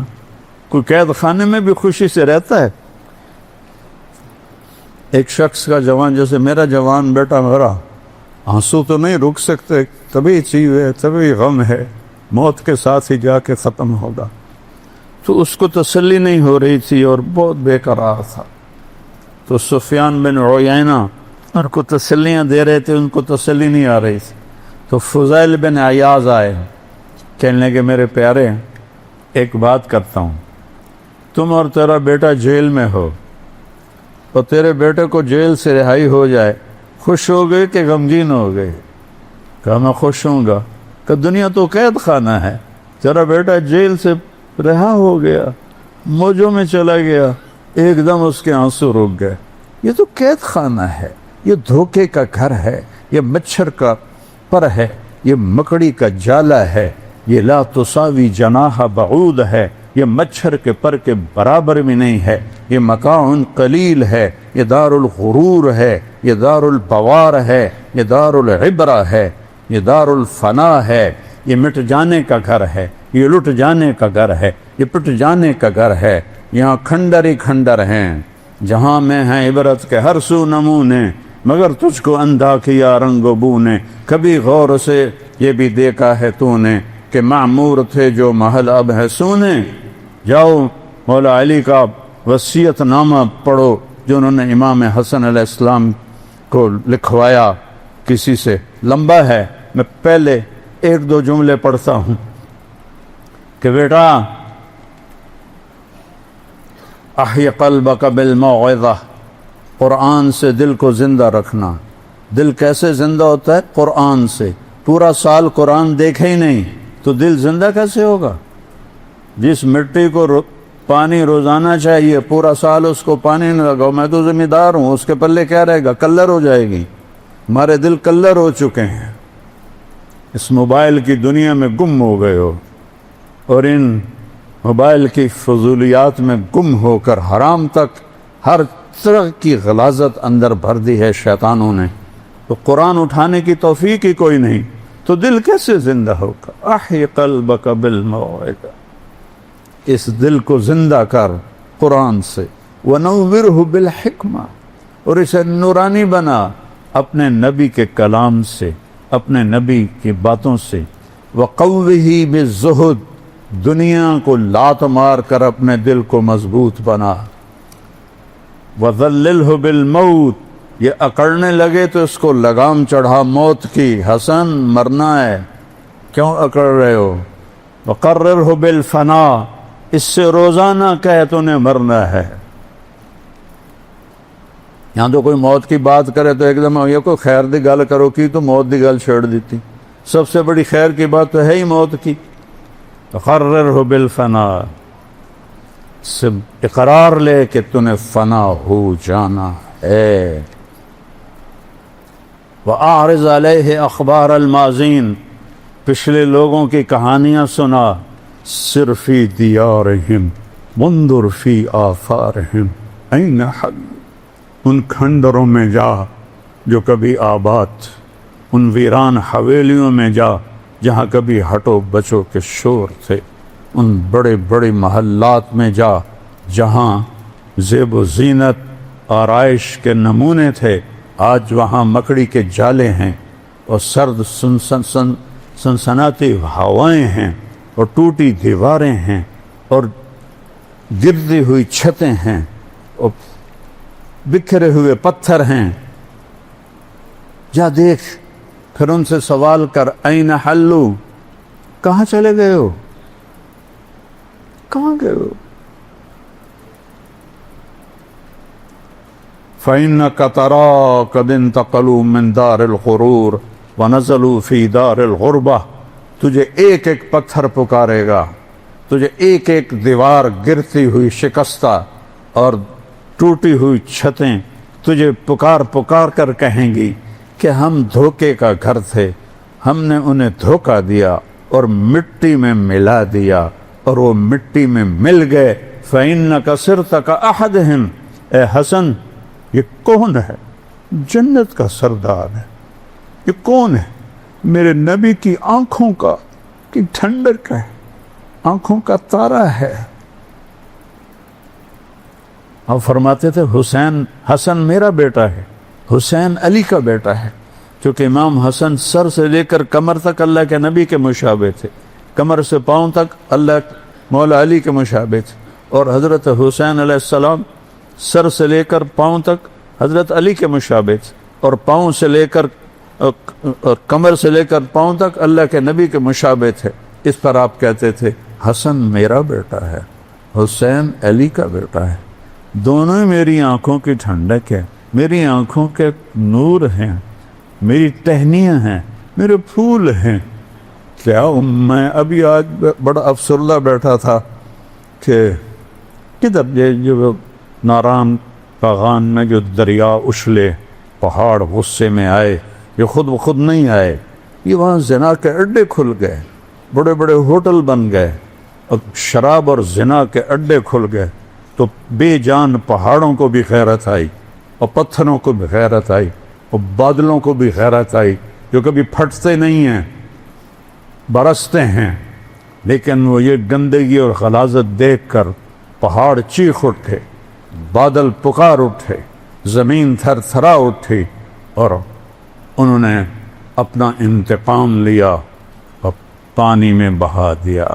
کوئی قید خانے میں بھی خوشی سے رہتا ہے؟ ایک شخص کا جوان، جیسے میرا جوان بیٹا میرا، آنسو تو نہیں رک سکتے، طبی چیز ہے، طبی غم ہے، موت کے ساتھ ہی جا کے ختم ہوگا، تو اس کو تسلی نہیں ہو رہی تھی اور بہت بے قرار تھا، تو سفیان بن عیینہ ان کو تسلیاں دے رہے تھے، ان کو تسلی نہیں آ رہی تھی، تو فضیل بن عیاض آئے، کہنے لگے میرے پیارے ایک بات کرتا ہوں، تم اور تیرا بیٹا جیل میں ہو، اور تیرے بیٹے کو جیل سے رہائی ہو جائے، خوش ہو گئے کہ غمگین ہو گئے؟ کہا میں خوش ہوں گا، کہ دنیا تو قید خانہ ہے، تیرا بیٹا جیل سے رہا ہو گیا، موجوں میں چلا گیا، ایک دم اس کے آنسو رک گئے۔ یہ تو قید خانہ ہے، یہ دھوکے کا گھر ہے، یہ مچھر کا پر ہے، یہ مکڑی کا جالا ہے، یہ لا تساوی جناح بعود ہے، یہ مچھر کے پر کے برابر بھی نہیں ہے، یہ مکان قلیل ہے، یہ دار الغرور ہے، یہ دار البوار ہے، یہ دار العبرہ ہے، یہ دار الفنا ہے، یہ مٹ جانے کا گھر ہے، یہ لٹ جانے کا گھر ہے، یہ پٹ جانے کا گھر ہے، یہاں کھنڈر ہی کھنڈر ہیں، جہاں میں ہیں عبرت کے ہر سو نمونے، مگر تجھ کو اندھا کیا رنگ و بو نے، کبھی غور سے یہ بھی دیکھا ہے تو نے کہ معمور تھے جو محل اب ہے سونے۔ جاؤ مولا علی کا وصیت نامہ پڑھو جو انہوں نے امام حسن علیہ السلام کو لکھوایا کسی سے، لمبا ہے، میں پہلے 1-2 جملے پڑھتا ہوں کہ بیٹا احی قلبک بالموعظہ، قرآن سے دل کو زندہ رکھنا۔ دل کیسے زندہ ہوتا ہے؟ قرآن سے۔ پورا سال قرآن دیکھے ہی نہیں تو دل زندہ کیسے ہوگا؟ جس مٹی کو پانی روزانہ چاہیے، پورا سال اس کو پانی نہیں لگاؤ، میں تو ذمہ دار ہوں، اس کے پلے کیا رہے گا؟ کلر ہو جائے گی۔ ہمارے دل کلر ہو چکے ہیں، اس موبائل کی دنیا میں گم ہو گئے ہو، اور ان موبائل کی فضولیات میں گم ہو کر حرام تک ہر طرح کی غلاظت اندر بھر دی ہے شیطانوں نے، تو قرآن اٹھانے کی توفیق ہی کوئی نہیں، تو دل کیسے زندہ ہوگا؟ احی قلبک بالموعظہ، اس دل کو زندہ کر قرآن سے، ونورہ بالحکمہ، اور اسے نورانی بنا اپنے نبی کے کلام سے، اپنے نبی کی باتوں سے، وقوہ بالزہد، دنیا کو لات مار کر اپنے دل کو مضبوط بنا، وذللہ بالموت، یہ اکڑنے لگے تو اس کو لگام چڑھا موت کی، حسن مرنا ہے، کیوں اکڑ رہے ہو؟ وقررہ بالفنا، اس سے روزانہ کہے تو نے مرنا ہے۔ یہاں تو کوئی موت کی بات کرے تو ایک دم یہ کوئی خیر دی گل کرو کی تو موت دی گل چھیڑ دیتی، سب سے بڑی خیر کی بات تو ہے ہی موت کی۔ وقررہ بالفنا، سے اقرار لے کہ تو نے فنا ہو جانا ہے۔ وَأَعْرِضْ عَلَيْهِ أَخْبَارَ الْمَاضِينَ، پچھلے لوگوں کی کہانیاں سنا، سِرْ فِي دِيَارِهِمْ وَانْظُرْ فِي آثَارِهِمْ أَيْنَ حَلُّوا، ان کھنڈروں میں جا جو کبھی آباد، ان ویران حویلیوں میں جا جہاں کبھی ہٹو بچو کے شور تھے، ان بڑے بڑے محلات میں جا جہاں زیب و زینت آرائش کے نمونے تھے، آج وہاں مکڑی کے جالے ہیں، اور سرد سنسناتی ہوائیں ہیں، اور ٹوٹی دیواریں ہیں، اور گرتی ہوئی چھتیں ہیں، اور بکھرے ہوئے پتھر ہیں۔ جا دیکھ، پھر ان سے سوال کر، این حلو، کہاں چلے گئے ہو؟ کہاں گئے ہو؟ فَإِنَّكَ تَرَىٰ قَدْ انتقلوا من دار الغرور ونزلوا فی دار الغربہ، تجھے ایک ایک پتھر پکارے گا، تجھے ایک ایک دیوار گرتی ہوئی شکستہ اور ٹوٹی ہوئی چھتیں تجھے پکار پکار کر کہیں گی کہ ہم دھوکے کا گھر تھے، ہم نے انہیں دھوکہ دیا اور مٹی میں ملا دیا، اور وہ مٹی میں مل گئے۔ فَإِنَّكَ صِرْتَ كَأَحَدِهِمْ، اے حسن یہ کون ہے؟ جنت کا سردار ہے، یہ کون ہے؟ میرے نبی کی آنکھوں کا کی ٹھنڈک ہے، آنکھوں کا تارا ہے۔ آپ فرماتے تھے حسن میرا بیٹا ہے، حسین علی کا بیٹا ہے، کیونکہ امام حسن سر سے لے کر کمر تک اللہ کے نبی کے مشابہ تھے، کمر سے پاؤں تک اللہ مولا علی کے مشابہ تھے، اور حضرت حسین علیہ السلام سر سے لے کر پاؤں تک حضرت علی کے مشابہ تھے، اور پاؤں سے لے کر اور کمر سے لے کر پاؤں تک اللہ کے نبی کے مشابہ تھے۔ اس پر آپ کہتے تھے حسن میرا بیٹا ہے، حسین علی کا بیٹا ہے، دونوں میری آنکھوں کی ٹھنڈک ہے، میری آنکھوں کے نور ہیں، میری ٹہنیاں ہیں، میرے پھول ہیں۔ کیا میں ابھی آج بڑا افسردہ بیٹھا تھا کہ کدھر یہ جو ناران باغان میں جو دریا اچھلے، پہاڑ غصے میں آئے، یہ خود بخود نہیں آئے، یہ وہاں زنا کے اڈے کھل گئے، بڑے بڑے ہوٹل بن گئے، اور شراب اور زنا کے اڈے کھل گئے، تو بے جان پہاڑوں کو بھی غیرت آئی، اور پتھروں کو بھی غیرت آئی، اور بادلوں کو بھی غیرت آئی، جو کبھی پھٹتے نہیں ہیں، برستے ہیں، لیکن وہ یہ گندگی اور غلاظت دیکھ کر پہاڑ چیخ اٹھے، بادل پکار اٹھے، زمین تھر تھرا اٹھی، اور انہوں نے اپنا انتقام لیا اور پانی میں بہا دیا،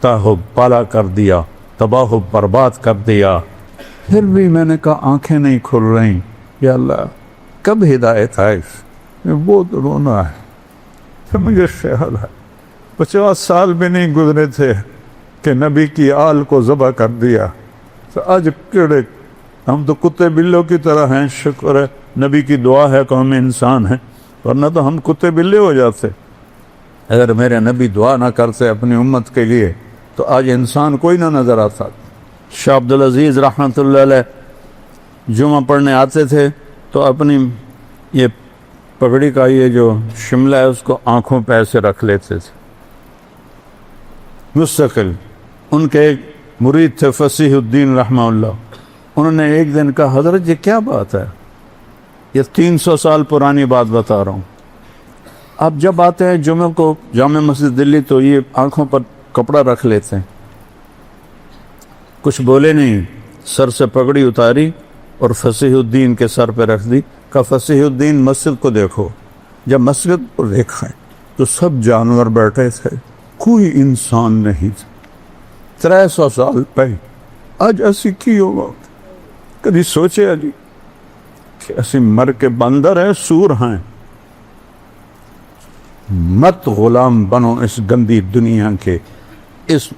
تاہ و پالا کر دیا، تباہ و برباد کر دیا۔ پھر بھی میں نے کہا آنکھیں نہیں کھل رہی، یا اللہ کب ہدایت آئے؟ بہت رونا ہے۔ پھر مجھے خیال ہے 50 سال بھی نہیں گزرے تھے کہ نبی کی آل کو ذبح کر دیا، تو آج کیڑے ہم تو کتے بلوں کی طرح ہیں. شکر ہے نبی کی دعا ہے کہ ہم انسان ہیں، ورنہ تو ہم کتے بلے ہو جاتے. اگر میرے نبی دعا نہ کرتے اپنی امت کے لیے تو آج انسان کوئی نہ نظر آتا. شاہ عبدالعزیز رحمۃ اللہ علیہ جمعہ پڑھنے آتے تھے تو اپنی یہ پگڑی کا یہ جو شملہ ہے اس کو آنکھوں پہ ایسے رکھ لیتے تھے مستقل. ان کے ایک مرید تھے فصیح الدین رحمہ اللہ، انہوں نے ایک دن کہا حضرت یہ کیا بات ہے، یہ 300 سال پرانی بات بتا رہا ہوں. آپ جب آتے ہیں جمعہ کو جامع مسجد دلی تو یہ آنکھوں پر کپڑا رکھ لیتے ہیں. کچھ بولے نہیں، سر سے پگڑی اتاری اور فصیح الدین کے سر پہ رکھ دی. کہ فصیح الدین مسجد کو دیکھو. جب مسجد کو دیکھا تو سب جانور بیٹھے تھے، کوئی انسان نہیں تھا. 300 سال پہلے آج اسی کی ہوگا. کبھی سوچے علی کہ اسی مر کے بندر ہیں، سور ہیں. مت غلام بنو اس گندی دنیا کے، اس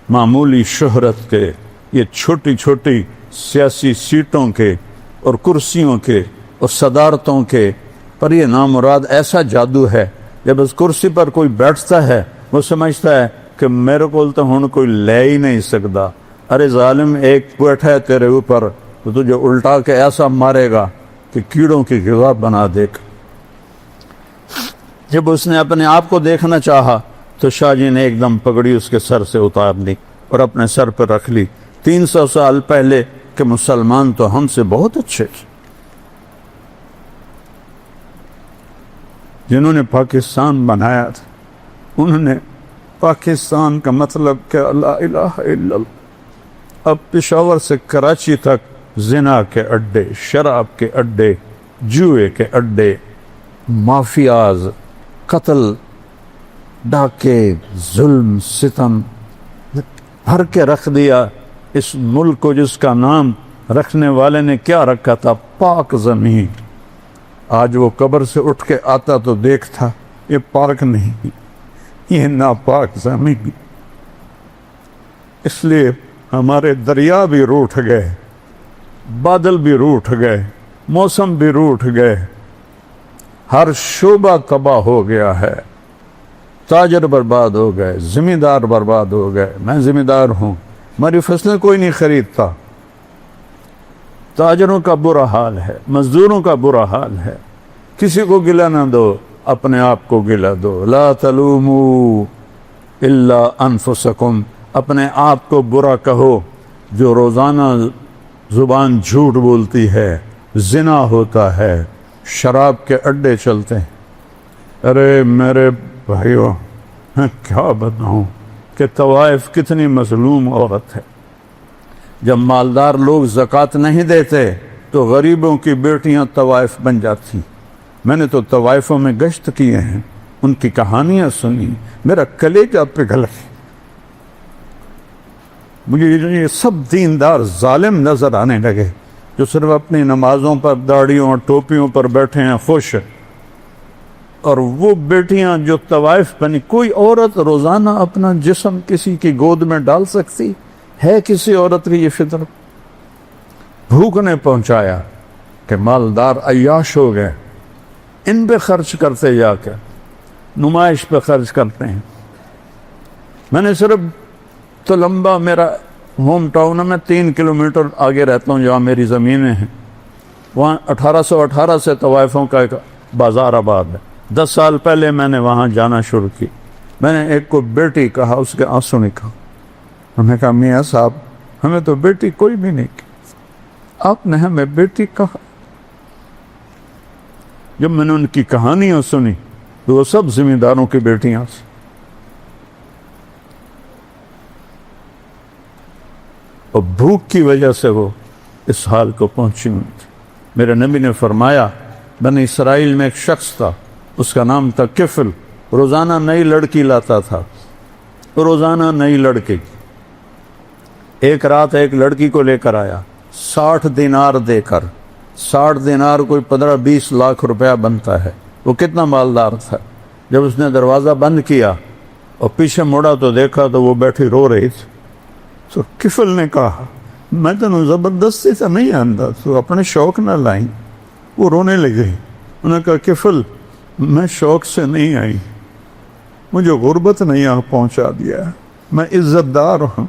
معمولی شہرت کے، یہ چھوٹی چھوٹی سیاسی سیٹوں کے اور کرسیوں کے اور صدارتوں کے پر. یہ نامراد ایسا جادو ہے، جب اس کرسی پر کوئی بیٹھتا ہے وہ سمجھتا ہے کہ میرے کو تو ہن کوئی لے ہی نہیں سکتا. ارے ظالم، ایک بیٹھا ہے تیرے اوپر تو تجھے الٹا کے ایسا مارے گا کہ کیڑوں کی غذا بنا دے گا. جب اس نے اپنے آپ کو دیکھنا چاہا تو شاہ جی نے ایک دم پگڑی اس کے سر سے اتار لی اور اپنے سر پر رکھ لی. 300 سال پہلے کہ مسلمان تو ہم سے بہت اچھے تھے. جنہوں نے پاکستان بنایا تھا انہوں نے پاکستان کا مطلب کہ لا الہ الا اللہ. اب پشاور سے کراچی تک زنا کے اڈے، شراب کے اڈے، جوئے کے اڈے، مافیاز، قتل، ڈاکے، ظلم، ستم بھر کے رکھ دیا. اس ملک کو جس کا نام رکھنے والے نے کیا رکھا تھا، پاک زمین. آج وہ قبر سے اٹھ کے آتا تو دیکھتا یہ پاک نہیں، یہ ناپاک زمین. اس لیے ہمارے دریا بھی روٹھ گئے، بادل بھی روٹھ گئے، موسم بھی روٹھ گئے، ہر شعبہ تباہ ہو گیا ہے. تاجر برباد ہو گئے، زمیندار برباد ہو گئے. میں زمیندار ہوں، ہماری فصلیں کوئی نہیں خریدتا. تاجروں کا برا حال ہے، مزدوروں کا برا حال ہے. کسی کو گلہ نہ دو، اپنے آپ کو گلہ دو. لا تلوموا الا انفسکم. اپنے آپ کو برا کہو. جو روزانہ زبان جھوٹ بولتی ہے، زنا ہوتا ہے، شراب کے اڈے چلتے ہیں. ارے میرے بھائیو، میں کیا بتاؤں کہ طوائف کتنی مظلوم عورت ہے. جب مالدار لوگ زکوٰۃ نہیں دیتے تو غریبوں کی بیٹیاں طوائف بن جاتی. میں نے تو طوائفوں میں گشت کیے ہیں، ان کی کہانیاں سنی، میرا کلیجہ پگھل گیا. مجھے یہ سب دیندار ظالم نظر آنے لگے جو صرف اپنی نمازوں پر، داڑھیوں اور ٹوپیوں پر بیٹھے ہیں خوش. اور وہ بیٹیاں جو طوائف بنی. کوئی عورت روزانہ اپنا جسم کسی کی گود میں ڈال سکتی ہے؟ کسی عورت کی یہ فطرت؟ بھوک نے پہنچایا کہ مالدار عیاش ہو گئے، ان پہ خرچ کرتے جا کے، نمائش پہ خرچ کرتے ہیں. میں نے صرف تو لمبا، میرا ہوم ٹاؤن میں 3 کلومیٹر آگے رہتا ہوں جہاں میری زمینیں ہیں، وہاں 1818 سے طوائفوں کا ایک بازار آباد ہے. 10 سال پہلے میں نے وہاں جانا شروع کی. میں نے ایک کو بیٹی کہا، اس کے آنسو نکلا. انہوں نے کہا میاں صاحب ہمیں تو بیٹی کوئی بھی نہیں کی، آپ نے ہمیں بیٹی کہا. جب میں نے ان کی کہانیاں سنی تو وہ سب زمینداروں کی بیٹیاں تھیں. اور بھوک کی وجہ سے وہ اس حال کو پہنچی ہوئی تھی. میرے نبی نے فرمایا بنی اسرائیل میں ایک شخص تھا، اس کا نام تھا کفل. روزانہ نئی لڑکی لاتا تھا، روزانہ نئی لڑکی. ایک رات ایک لڑکی کو لے کر آیا 60 دینار دے کر. 60 دینار کوئی 15-20 لاکھ روپیہ بنتا ہے. وہ کتنا مالدار تھا. جب اس نے دروازہ بند کیا اور پیچھے مڑا تو دیکھا تو وہ بیٹھی رو رہی تھی. تو کفل نے کہا میں تینوں زبردستی سے نہیں آندا، تو اپنے شوق نہ لائی۔ وہ رونے لگے، انہوں نے کہا کفل میں شوق سے نہیں آئی، مجھے غربت نے یہاں پہنچا دیا، میں عزت دار ہوں،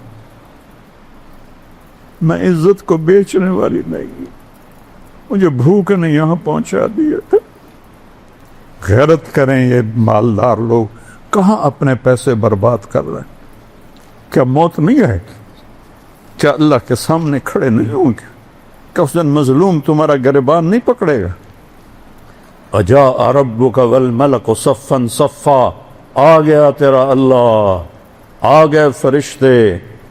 میں عزت کو بیچنے والی نہیں، مجھے بھوک نے یہاں پہنچا دیا۔ غیرت کریں یہ مالدار لوگ، کہاں اپنے پیسے برباد کر رہے ہیں؟ کیا موت نہیں ہے؟ کیا اللہ کے سامنے کھڑے نہیں ہوں گے؟ کہ اس دن مظلوم تمہارا گریبان نہیں پکڑے گا؟ اجاء ربک والملک صفا صفا، آ گیا تیرا اللہ، آ گئے فرشتے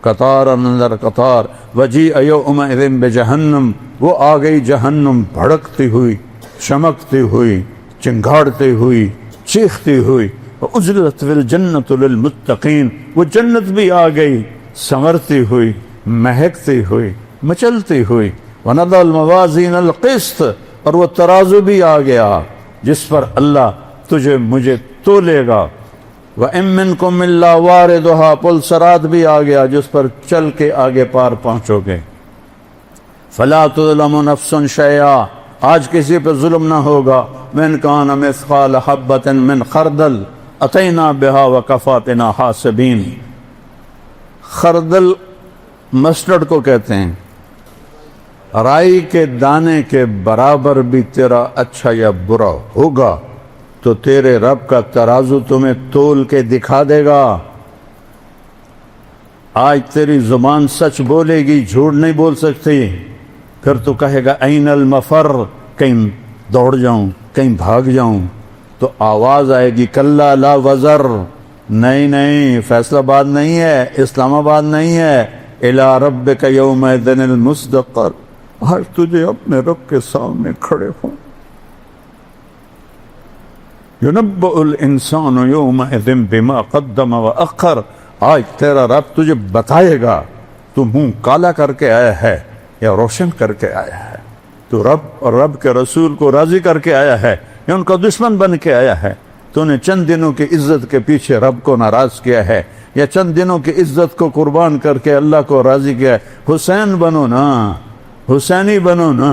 قطار اندر قطار، وجیء یومئذ بجہنم، وہ آ گئی جہنم بھڑکتی ہوئی، چمکتی ہوئی، چنگھاڑتی ہوئی، چیختی ہوئی، وَأُزْلِفَتِ الْجَنَّةُ لِلْمُتَّقِينَ، وہ جنت بھی آ گئی سنورتی ہوئی، مہکتی ہوئی، مچلتی ہوئی، وَنَضَعَ الْمَوَازِينَ الْقِسْطَ، اور وہ ترازو بھی آ گیا جس پر اللہ تجھے مجھے تولے گا، وَإِن مِّنكُمْ إِلَّا وَارِدُهَا، پل صراط بھی آ گیا جس پر چل کے آگے پار پہنچو گے، فَلَا تُظْلَمُ نَفْسٌ شَيْئًا، آج کسی پہ ظلم نہ ہوگا، وَإِن كَانَ مِثْقَالَ حَبَّةٍ مِّنْ خَرْدَلٍ أَتَيْنَا بِهَا وَكَفَىٰ بِنَا حَاسِبِينَ۔ خردل مسٹرڈ کو کہتے ہیں، رائی کے دانے کے برابر بھی تیرا اچھا یا برا ہوگا تو تیرے رب کا ترازو تمہیں تول کے دکھا دے گا۔ آج تیری زبان سچ بولے گی، جھوٹ نہیں بول سکتی، پھر تو کہے گا این المفر، کہیں دوڑ جاؤں، کہیں بھاگ جاؤں، تو آواز آئے گی کلا لا وزر، نہیں نہیں، فیصل آباد نہیں ہے، اسلام آباد نہیں ہے، الی ربک یومئذ المستقر، آج تجھے اپنے رب کے سامنے کھڑے ہوں۔ يُنَبَّأُ الْإِنسَانُ يَوْمَئِذٍ بِمَا قَدَّمَ وَأَخَّرَ، آج تیرا رب تجھے بتائے گا تو منہ کالا کر کے آیا ہے یا روشن کر کے آیا ہے، تو رب اور رب کے رسول کو راضی کر کے آیا ہے یا ان کا دشمن بن کے آیا ہے، تو نے چند دنوں کی عزت کے پیچھے رب کو ناراض کیا ہے یا چند دنوں کی عزت کو قربان کر کے اللہ کو راضی کیا ہے۔ حسین بنو نا، حسینی بنو نا،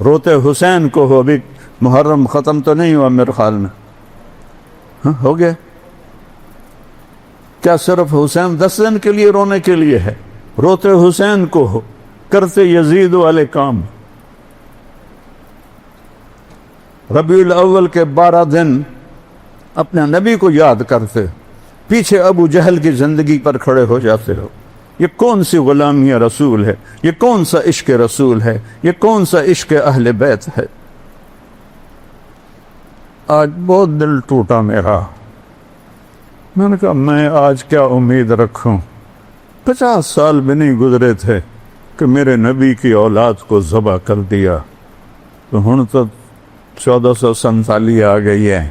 روتے حسین کو ہو، ابھی محرم ختم تو نہیں ہوا میرے خیال میں، ہاں ہو گیا؟ کیا صرف حسین 10 دن کے لیے رونے کے لیے ہے؟ روتے حسین کو ہو، کرتے یزید والے کام۔ ربیع الاول کے 12 دن اپنے نبی کو یاد کرتے، پیچھے ابو جہل کی زندگی پر کھڑے ہو جاتے ہو۔ یہ کون سی غلامی رسول ہے؟ یہ کون سا عشق رسول ہے؟ یہ کون سا عشق اہل بیت ہے؟ آج بہت دل ٹوٹا میرا، میں نے کہا میں آج کیا امید رکھوں؟ 50 سال بھی نہیں گزرے تھے کہ میرے نبی کی اولاد کو ذبح کر دیا، تو ہن تو 1447 آ گئی ہے،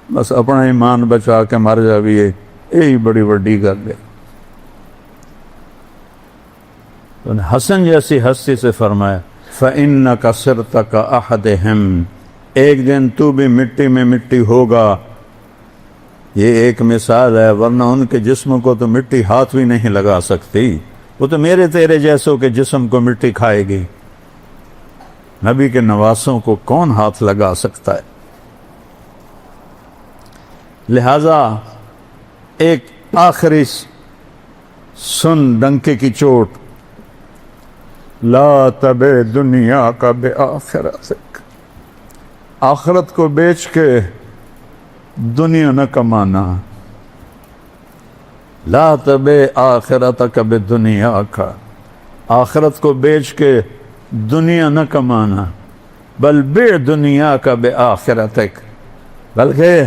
بس اپنا ایمان بچا کے مر جاویے، یہی بڑی وڈی گل ہے۔ حسن جیسی ہستی سے فرمایا فَإِنَّكَ صِرْتَ كَأَحَدِهِمْ، ایک دن تو بھی مٹی میں مٹی ہوگا۔ یہ ایک مثال ہے، ورنہ ان کے جسم کو تو مٹی ہاتھ بھی نہیں لگا سکتی، وہ تو میرے تیرے جیسوں کے جسم کو مٹی کھائے گی، نبی کے نواسوں کو کون ہاتھ لگا سکتا ہے؟ لہذا ایک آخری سن ڈنکے کی چوٹ، لا تبع دنیا کا بآخرتک، آخرت کو بیچ کے دنیا نہ کمانا، لا تبع آخرتک بدنیا کا، آخرت کو بیچ کے دنیا نہ کمانا، بل بع دنیا کا بآخرتک، بلکہ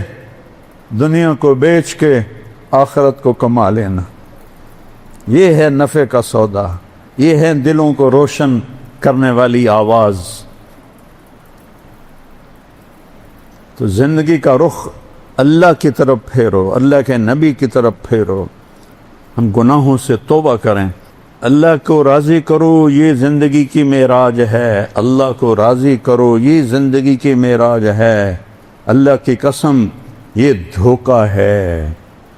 دنیا کو بیچ کے آخرت کو کما لینا۔ یہ ہے نفع کا سودا، یہ ہے دلوں کو روشن کرنے والی آواز۔ تو زندگی کا رخ اللہ کی طرف پھیرو، اللہ کے نبی کی طرف پھیرو، ہم گناہوں سے توبہ کریں، اللہ کو راضی کرو، یہ زندگی کی معراج ہے، اللہ کو راضی کرو، یہ زندگی کی معراج ہے۔ اللہ کی قسم یہ دھوکہ ہے،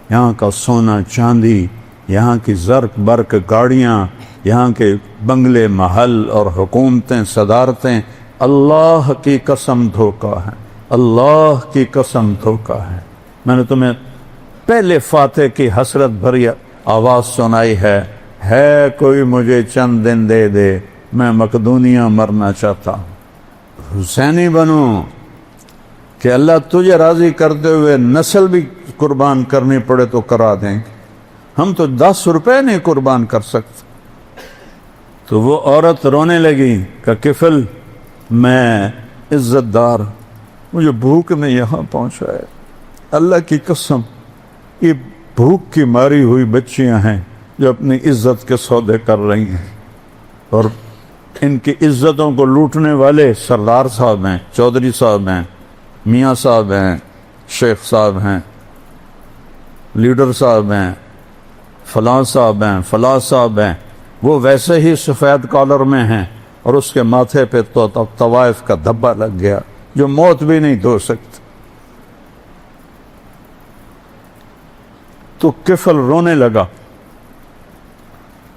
یہاں کا سونا چاندی، یہاں کی زرق برق گاڑیاں، یہاں کے بنگلے محل اور حکومتیں صدارتیں اللہ کی قسم دھوکہ ہیں، اللہ کی قسم دھوکہ ہے۔ میں نے تمہیں پہلے فاتح کی حسرت بھری آواز سنائی ہے کوئی مجھے چند دن دے دے، میں مقدونیہ مرنا چاہتا ہوں، حسینی بنوں کہ اللہ تجھے راضی کرتے ہوئے نسل بھی قربان کرنی پڑے تو کرا دیں گے، ہم تو 10 روپے نہیں قربان کر سکتے۔ تو وہ عورت رونے لگی کہ کفل میں عزت دار، مجھے بھوک نے یہاں پہنچایا، اللہ کی قسم یہ بھوک کی ماری ہوئی بچیاں ہیں جو اپنی عزت کے سودے کر رہی ہیں، اور ان کی عزتوں کو لوٹنے والے سردار صاحب ہیں، چودھری صاحب ہیں، میاں صاحب ہیں، شیخ صاحب ہیں، لیڈر صاحب ہیں، فلاں صاحب ہیں، فلاں صاحب ہیں، وہ ویسے ہی سفید کالر میں ہیں اور اس کے ماتھے پہ تو طوائف کا دھبا لگ گیا جو موت بھی نہیں دھو سکتی۔ تو کفل رونے لگا،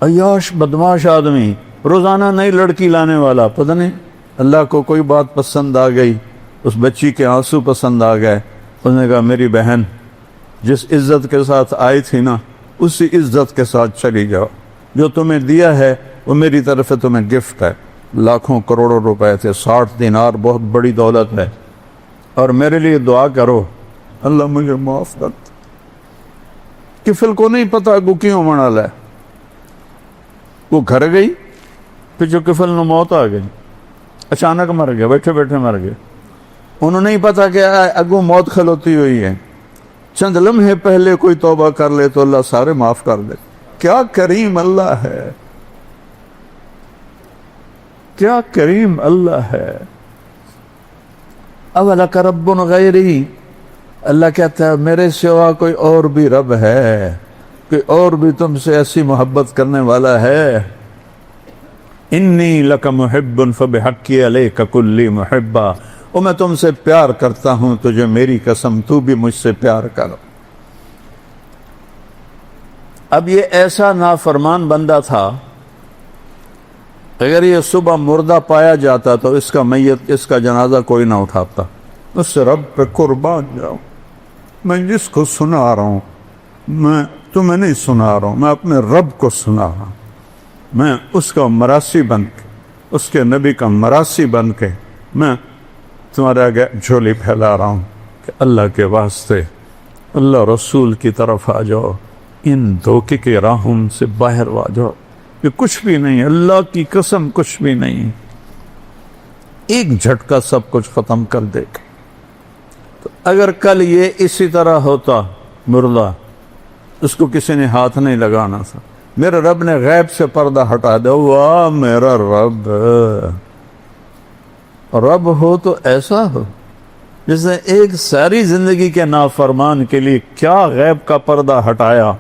عیاش بدماش آدمی، روزانہ نئی لڑکی لانے والا، پتہ نہیں اللہ کو کوئی بات پسند آ گئی، اس بچی کے آنسو پسند آ گئے، اس نے کہا میری بہن جس عزت کے ساتھ آئی تھی نا اسی عزت کے ساتھ چلی جاؤ، جو تمہیں دیا ہے وہ میری طرف سے تمہیں گفٹ ہے، لاکھوں کروڑوں روپے تھے، 60 دینار بہت بڑی دولت ہے، اور میرے لیے دعا کرو اللہ مجھے معاف کر دے۔ کفل کو نہیں پتا کو کیوں منا لے، وہ گھر گئی، پھر جو کفل نو موت آ گئی، اچانک مر گیا، بیٹھے بیٹھے مر گئے، انہوں نہیں پتا کہ اگو موت کھلوتی ہوئی ہے، چند لمحے پہلے کوئی توبہ کر لے تو اللہ سارے معاف کر دے۔ کیا کریم اللہ ہے، کیا کریم اللہ ہے۔ اولک رب غیری، اللہ کہتا ہے میرے سوا کوئی اور بھی رب ہے، کوئی اور بھی تم سے ایسی محبت کرنے والا ہے۔ انی لک محب فبحقی علیک کلی محبہ، وہ میں تم سے پیار کرتا ہوں، تجھے میری قسم تو بھی مجھ سے پیار کرو۔ اب یہ ایسا نافرمان بندہ تھا، اگر یہ صبح مردہ پایا جاتا تو اس کا جنازہ کوئی نہ اٹھاتا، اس سے رب پہ قربان جاؤں، میں جس کو سنا رہا ہوں میں تمہیں نہیں سنا رہا ہوں، میں اپنے رب کو سنا رہا ہوں، میں اس کا مراسی بن کے، اس کے نبی کا مراسی بن کے میں تمہارے آگے جھولی پھیلا رہا ہوں کہ اللہ کے واسطے اللہ رسول کی طرف آ جاؤ، ان دھوکے کے راہوں سے باہر آ جاؤ، یہ کچھ بھی نہیں، اللہ کی قسم کچھ بھی نہیں، ایک جھٹکا سب کچھ ختم کر دے گا۔ تو اگر کل یہ اسی طرح ہوتا مردہ، اس کو کسی نے ہاتھ نہیں لگانا تھا، میرے رب نے غیب سے پردہ ہٹا دیا، واہ میرا رب، رب ہو تو ایسا ہو جس نے ایک ساری زندگی کے نافرمان کے لیے کیا غیب کا پردہ ہٹایا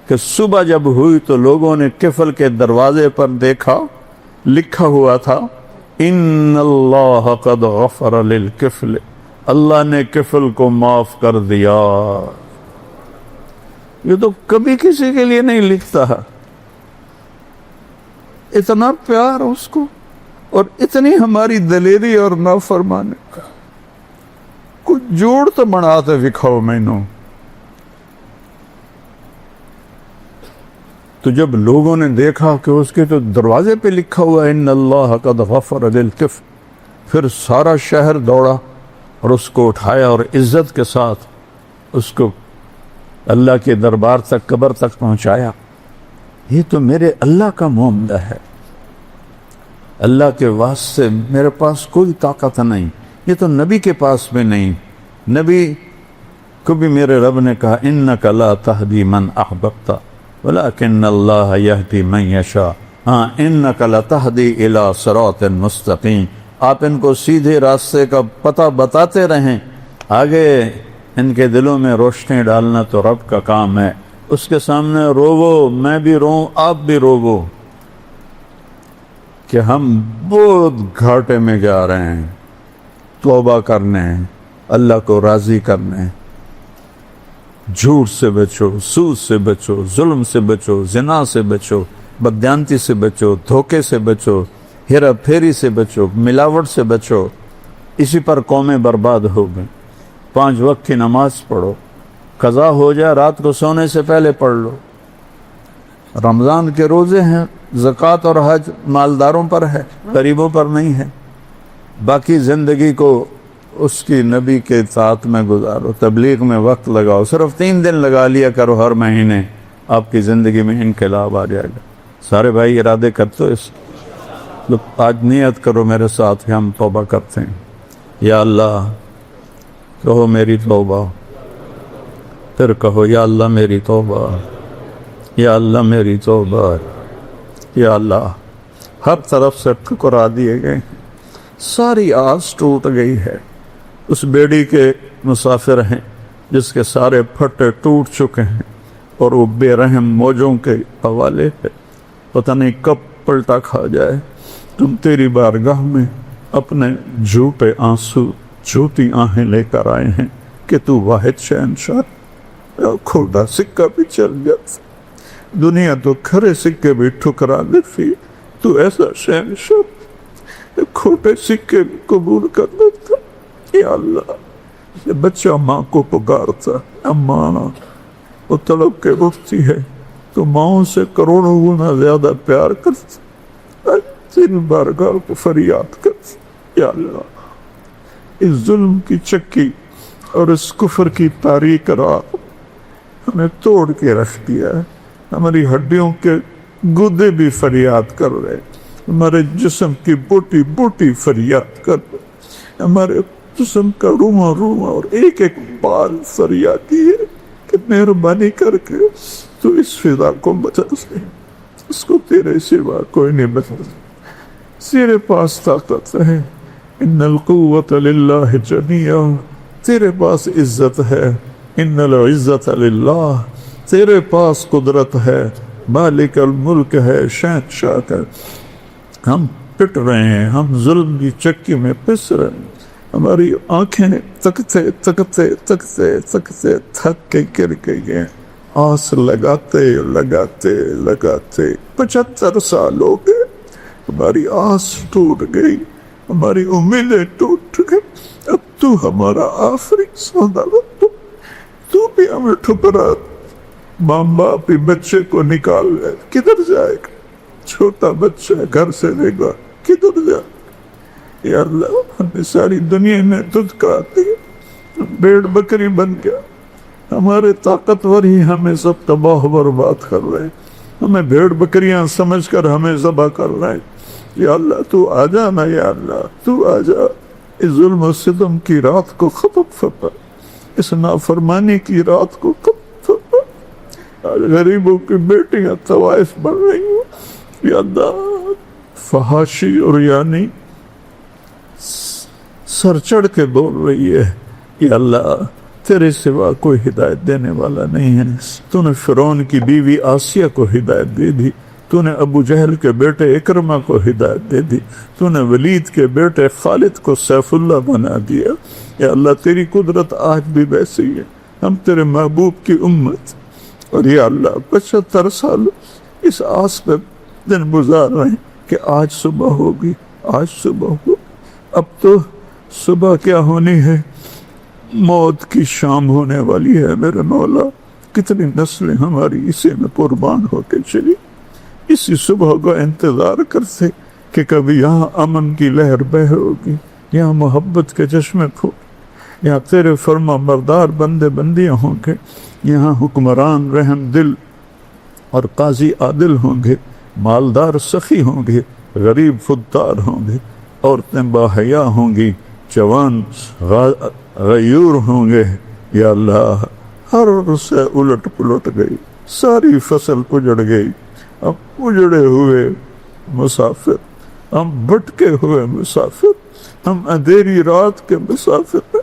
کہ صبح جب ہوئی تو لوگوں نے کفل کے دروازے پر دیکھا، لکھا ہوا تھا ان اللہ قد غفر للکفل، اللہ نے کفل کو معاف کر دیا۔ یہ تو کبھی کسی کے لیے نہیں لکھتا، اتنا پیار اس کو اور اتنی ہماری دلیری اور نافرمانی کا، کچھ جوڑ تو بناتے دکھاؤ مینوں۔ تو جب لوگوں نے دیکھا کہ اس کے تو دروازے پہ لکھا ہوا ان اللہ قد غفر للکفل، پھر سارا شہر دوڑا اور اس کو اٹھایا اور عزت کے ساتھ اس کو اللہ کے دربار تک، قبر تک پہنچایا۔ یہ تو میرے اللہ کا معاملہ ہے، اللہ کے واسطے میرے پاس کوئی طاقت نہیں، یہ تو نبی کے پاس بھی نہیں۔ نبی کو بھی میرے رب نے کہا انک لا تہدی من احببت ولکن اللہ یہدی من یشاء، ہاں انک لتہدی الی صراط مستقیم، آپ ان کو سیدھے راستے کا پتہ بتاتے رہیں، آگے ان کے دلوں میں روشنی ڈالنا تو رب کا کام ہے۔ اس کے سامنے روو، میں بھی روؤں، آپ بھی روو کہ ہم بہت گھاٹے میں جا رہے ہیں، توبہ کرنے ہیں، اللہ کو راضی کرنے ہیں، جھوٹ سے بچو، سود سے بچو، ظلم سے بچو، زنا سے بچو، بددیانتی سے بچو، دھوکے سے بچو، ہیرا پھیری سے بچو، ملاوٹ سے بچو، اسی پر قومیں برباد ہو گئیں۔ 5 وقت کی نماز پڑھو، قضا ہو جائے رات کو سونے سے پہلے پڑھ لو۔ رمضان کے روزے ہیں، زکوٰۃ اور حج مالداروں پر ہے، غریبوں پر نہیں ہے۔ باقی زندگی کو اس کی نبی کے اطاعت میں گزارو، تبلیغ میں وقت لگاؤ۔ صرف 3 دن لگا لیا کرو ہر مہینے، آپ کی زندگی میں انقلاب آ جائے گا۔ سارے بھائی ارادے کرتے ہو اس آج نیت کرو میرے ساتھ کہ ہم توبہ کرتے ہیں۔ یا اللہ، کہو میری توبہ، پھر کہو یا اللہ میری توبہ، یا اللہ میری توبہ۔ یا اللہ، ہر طرف سے ٹھکرا دیے گئے، ساری آس ٹوٹ گئی ہے۔ اس بیڑی کے مسافر ہیں جس کے سارے پھٹے ٹوٹ چکے ہیں اور وہ بے رحم موجوں کے حوالے ہے، پتہ نہیں کب پلٹا کھا جائے۔ تم تیری بارگاہ میں اپنے جھوٹے آنسو، جھوٹی آہیں لے کر آئے ہیں کہ تو واحد شہنشاہ، کھوٹا سکہ بھی چل جاتا، دنیا تو کھرے سکے بھی ٹھکرا دیتی، تو ایسا شہنشاہ کھوٹے سکے بھی قبول کر لیتا۔ یا اللہ، یہ بچہ ماں کو پکارتا، اماں، وہ تڑپ کے اٹھتی ہے تو ماؤں سے کروڑوں گنا زیادہ پیار کرتی، تیری بارگاہ کو فریاد کرتی۔ یا اللہ، اس ظلم کی چکی اور اس کفر کی تاریک رات ہمیں توڑ کے رکھ دیا ہے۔ ہماری ہڈیوں کے گردے بھی فریاد کر رہے، ہمارے جسم کی بوٹی بوٹی فریاد کر رہے، ہمارے جسم کا روما روما اور ایک ایک بال فریادی ہے کہ مہربانی کر کے تو اس فضا کو بدل دے، اس کو تیرے سوا کوئی نہیں بدل سکتا، تیرے پاس طاقت ہے۔ ان القوت للہ جمیعا، تیرے پاس عزت ہے۔ ان العزت للہ، تیرے پاس قدرت ہے، مالک الملک ہے، شہنشاہ ہے۔ ہم پٹ رہے ہیں، ہم ظلم کی چکی میں پس رہے ہیں، ہماری آنکھیں تکتے تکتے تکتے تکتے تھک کے گر گئی ہیں۔ آس لگاتے لگاتے لگاتے 75 سال ہو گئے، ہماری آس ٹوٹ گئی، ہماری امیدیں ٹوٹ گئی۔ اب تو ہمارا آخری سودا، تو بھی ہمیں ٹھکرا، ماں باپ ہی بچے کو نکال لے، کدھر جائے گا؟ چھوٹا بچہ گھر سے لے گا، کدھر جائے؟ یا اللہ، ہمیں ساری دنیا نے دھتکار دی، بھیڑ بکری بن گیا، ہمارے طاقتور ہی ہمیں سب تباہ و برباد کر رہے، ہمیں بھیڑ بکریاں سمجھ کر ہمیں ذبح کر رہے۔ یا اللہ، تو آ جا نا، یا اللہ تو آ جا، اس ظلم و ستم کی رات کو ختم فرما، اس نافرمانی کی رات کو ختم فرما۔ آج غریبوں کی بیٹیاں طوائف بن رہی ہیں، یا اللہ، فحاشی اور یعنی سر چڑھ کے بول رہی ہے۔ یا اللہ، تیرے سوا کوئی ہدایت دینے والا نہیں ہے۔ تو نے فرعون کی بیوی آسیہ کو ہدایت دے دی، تو نے ابو جہل کے بیٹے اکرمہ کو ہدایت دے دی، تو نے ولید کے بیٹے خالد کو سیف اللہ بنا دیا۔ یا اللہ، تیری قدرت آج بھی ویسی ہے، ہم تیرے محبوب کی امت، اور یا اللہ 75 سال اس آس پہ دن گزار رہے ہیں کہ آج صبح ہوگی، آج صبح ہوگی۔ اب تو صبح کیا ہونی ہے، موت کی شام ہونے والی ہے میرے مولا۔ کتنی نسلیں ہماری اسی میں قربان ہو کے چلی، اسی صبح کو انتظار کرتے کہ کبھی یہاں امن کی لہر بہ ہوگی، یہاں محبت کے چشمے پھوٹ، یہاں تیرے فرما بردار بندے بندیاں ہوں گے، یہاں حکمران رحم دل اور قاضی عادل ہوں گے، مالدار سخی ہوں گے، غریب خوددار ہوں گے، عورتیں باحیا ہوں گی، جوان غیور ہوں گے۔ یا اللہ، ہر سے الٹ پلٹ گئی، ساری فصل اجڑ گئی، اب اجڑے ہوئے مسافر، ہم بھٹکے ہوئے مسافر، ہم اندھیری رات کے مسافر ہیں،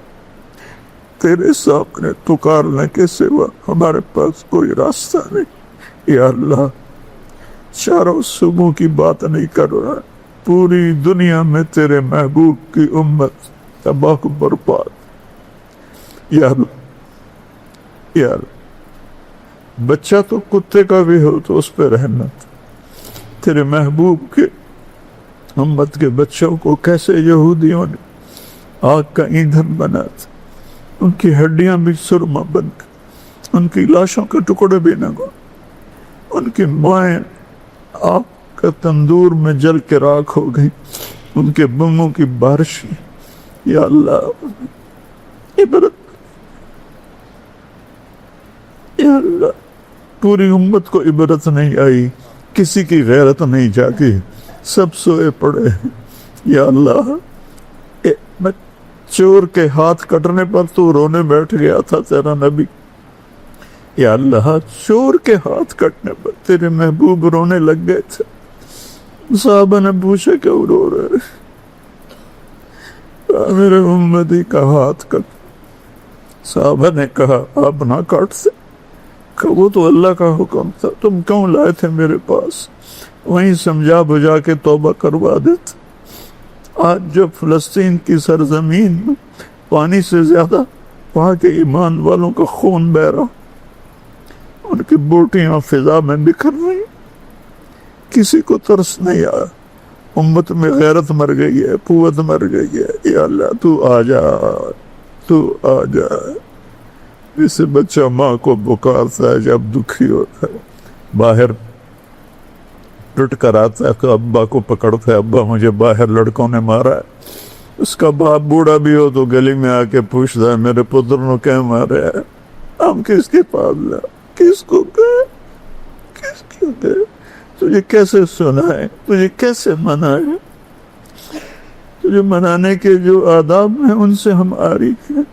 تیرے سامنے پکارنے کے سوا ہمارے پاس کوئی راستہ نہیں۔ یا اللہ، چاروں صوبوں کی بات نہیں کر رہا، پوری دنیا میں تیرے محبوب کی امت تباہ و برباد۔ یا اللہ، یا اللہ، بچہ تو کتے کا بھی ہو تو اس پہ رحمت، تیرے محبوب کے امت کے بچوں کو کیسے یہودیوں نے آگ کا ایندھن بنا تھا، ان کی ہڈیاں بھی سرما بن گئی، ان کی لاشوں کے ٹکڑے بھی نہ گئے، ان کی مائیں آگ کا تندور میں جل کے راکھ ہو گئی، ان کے بموں کی بارش. یا اللہ عبرت، یا اللہ پوری امت کو عبرت نہیں آئی، کسی کی غیرت نہیں جاگی، سب سوئے پڑے ہیں. یا اللہ چور کے ہاتھ کٹنے پر تو رونے بیٹھ گیا تھا تیرا نبی. یا اللہ چور کے ہاتھ کٹنے پر تیرے محبوب رونے لگ گئے تھے. صحابہ نے پوچھا کیوں رو رہے؟ میرے امتی کا ہاتھ کٹ. صحابہ نے کہا آپ نہ کاٹتے، وہ تو اللہ کا حکم تھا، تم کیوں لائے تھے میرے پاس؟ وہیں سمجھا بجھا کے توبہ کروا دیتے. آج جب فلسطین کی سرزمین میں پانی سے زیادہ وہاں کے ایمان والوں کا خون بہ رہا، ان کی بوٹیاں فضا میں بکھر رہی، کسی کو ترس نہیں آیا. امت میں غیرت مر گئی ہے، قوت مر گئی ہے. یا اللہ تو آ جا، تو آ جا. جسے بچہ ماں کو پکارتا ہے جب دکھی ہوتا ہے، باہر ٹوٹ کر آتا ہے تو ابا کو پکڑتا ہے، ابا مجھے باہر لڑکوں نے مارا ہے. اس کا باپ بوڑھا بھی ہو تو گلی میں آ کے پوچھتا ہے میرے پتر نے کیا مارا ہے؟ ہم کس کے پاس لیا، کس کو کہے، کس کو کہے؟ تجھے کیسے سنا ہے، تجھے کیسے منائے؟ تجھے منانے کے جو آداب ہیں ان سے ہم عاری ہیں،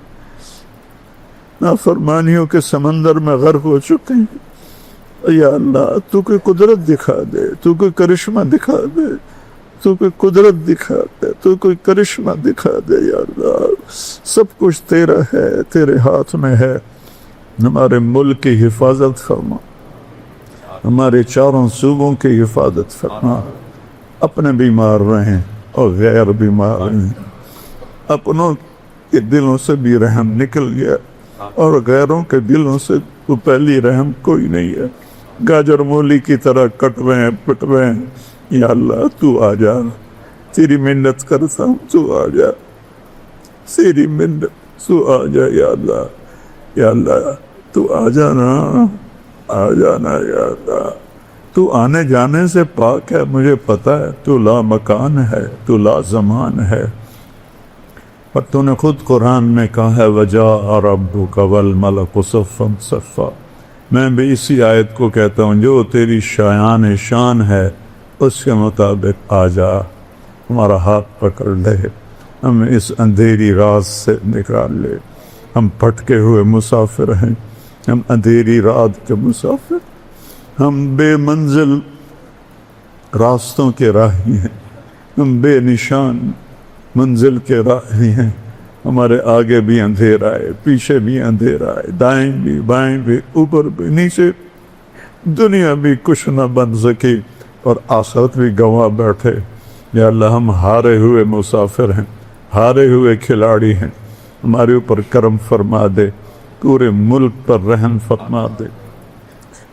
نافرمانیوں کے سمندر میں غرق ہو چکے ہیں. یا اللہ تو کوئی قدرت دکھا دے، تو کوئی کرشمہ دکھا دے، تو کوئی قدرت دکھا دے، تو کوئی کرشمہ دکھا دے. یا اللہ سب کچھ تیرا ہے، تیرے ہاتھ میں ہے. ہمارے ملک کی حفاظت فرما، ہمارے چاروں صوبوں کی حفاظت فرما. اپنے بیمار رہیں اور غیر بیمار رہیں. اپنوں کے دلوں سے بھی رحم نکل گیا اور غیروں کے دلوں سے تو پہلی رحم کوئی نہیں ہے. گاجر مولی کی طرح کٹویں پٹویں. یا اللہ تو آ جا، تیری منت کرتا ہوں، تو آ جا، تیری منت، تو آ جا. یا اللہ، یا اللہ تو آ جانا، آ جانا. یا اللہ تو آنے جانے سے پاک ہے، مجھے پتا ہے تو لا مکان ہے، تو لا زمان ہے. اور تو نے خود قرآن میں کہا ہے وَجَاءَ رَبُّكَ وَالْمَلَكُ صَفًّا صَفًّا. میں بھی اسی آیت کو کہتا ہوں جو تیری شان ہے اس کے مطابق آ جا. ہمارا ہاتھ پکڑ لے، ہم اس اندھیری رات سے نکال لے. ہم پھٹکے ہوئے مسافر ہیں، ہم اندھیری رات کے مسافر، ہم بے منزل راستوں کے راہی ہیں، ہم بے نشان منزل کے راہی ہیں. ہمارے آگے بھی اندھیرا ہے، پیچھے بھی اندھیرا ہے، دائیں بھی بائیں بھی، اوپر بھی نیچے. دنیا بھی کچھ نہ بن سکی اور آخرت بھی گنوا بیٹھے. یا اللہ ہم ہارے ہوئے مسافر ہیں، ہارے ہوئے کھلاڑی ہیں. ہمارے اوپر کرم فرما دے، پورے ملک پر رحم فرما دے،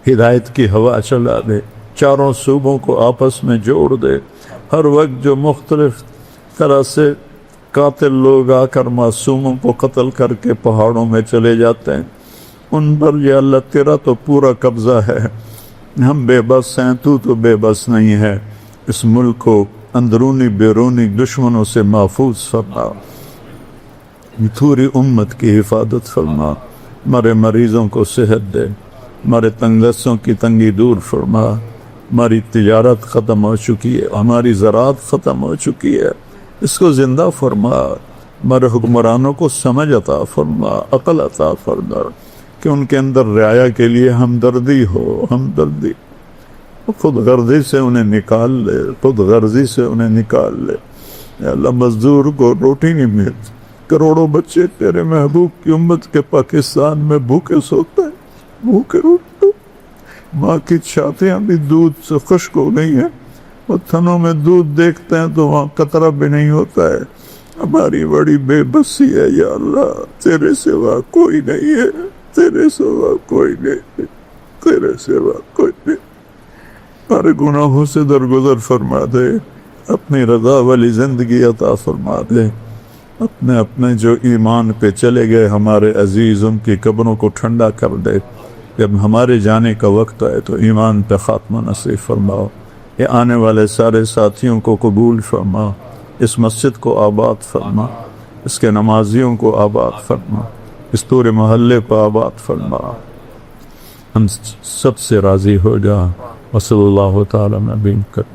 ہدایت کی ہوا چلا دے، چاروں صوبوں کو آپس میں جوڑ دے. ہر وقت جو مختلف طرح سے قاتل لوگ آ کر معصوموں کو قتل کر کے پہاڑوں میں چلے جاتے ہیں، ان پر یا اللہ تیرا تو پورا قبضہ ہے. ہم بے بس ہیں، تو بے بس نہیں ہے. اس ملک کو اندرونی بیرونی دشمنوں سے محفوظ فرما، پوری امت کی حفاظت فرما. ہمارے مریضوں کو صحت دے، ہمارے تنگ دستوں کی تنگی دور فرما. ہماری تجارت ختم ہو چکی ہے، ہماری زراعت ختم ہو چکی ہے، اس کو زندہ فرما. ہمارے حکمرانوں کو سمجھ عطا فرما، عقل عطا فرما کہ ان کے اندر رعایا کے لیے ہمدردی ہو. ہمدردی خود غرضی سے انہیں نکال لے، خود غرضی سے انہیں نکال لے. یا اللہ مزدور کو روٹی نہیں ملتی، کروڑوں بچے تیرے محبوب کی امت کے پاکستان میں بھوکے سوتے ہیں، بھوکے روتے. ماں کی چھاتیاں بھی دودھ سے خشک ہو گئی ہیں، وہ تھنوں میں دودھ دیکھتے ہیں تو وہاں قطرہ بھی نہیں ہوتا ہے. ہماری بڑی بے بسی ہے. یا اللہ تیرے سوا کوئی نہیں ہے، تیرے سوا کوئی نہیں، تیرے سوا کوئی نہیں. ہمارے گناہوں سے درگزر فرما دے، اپنی رضا والی زندگی عطا فرما دے، اپنے جو ایمان پہ چلے گئے ہمارے عزیز ان کی قبروں کو ٹھنڈا کر دے، جب ہمارے جانے کا وقت آئے تو ایمان پہ خاتمہ نصیب فرماؤ، یہ آنے والے سارے ساتھیوں کو قبول فرما، اس مسجد کو آباد فرما، اس کے نمازیوں کو آباد فرما، اس پورے محلے کو آباد فرما، ہم سب سے راضی ہو جا، وصلی اللہ تعالی نبی کریم۔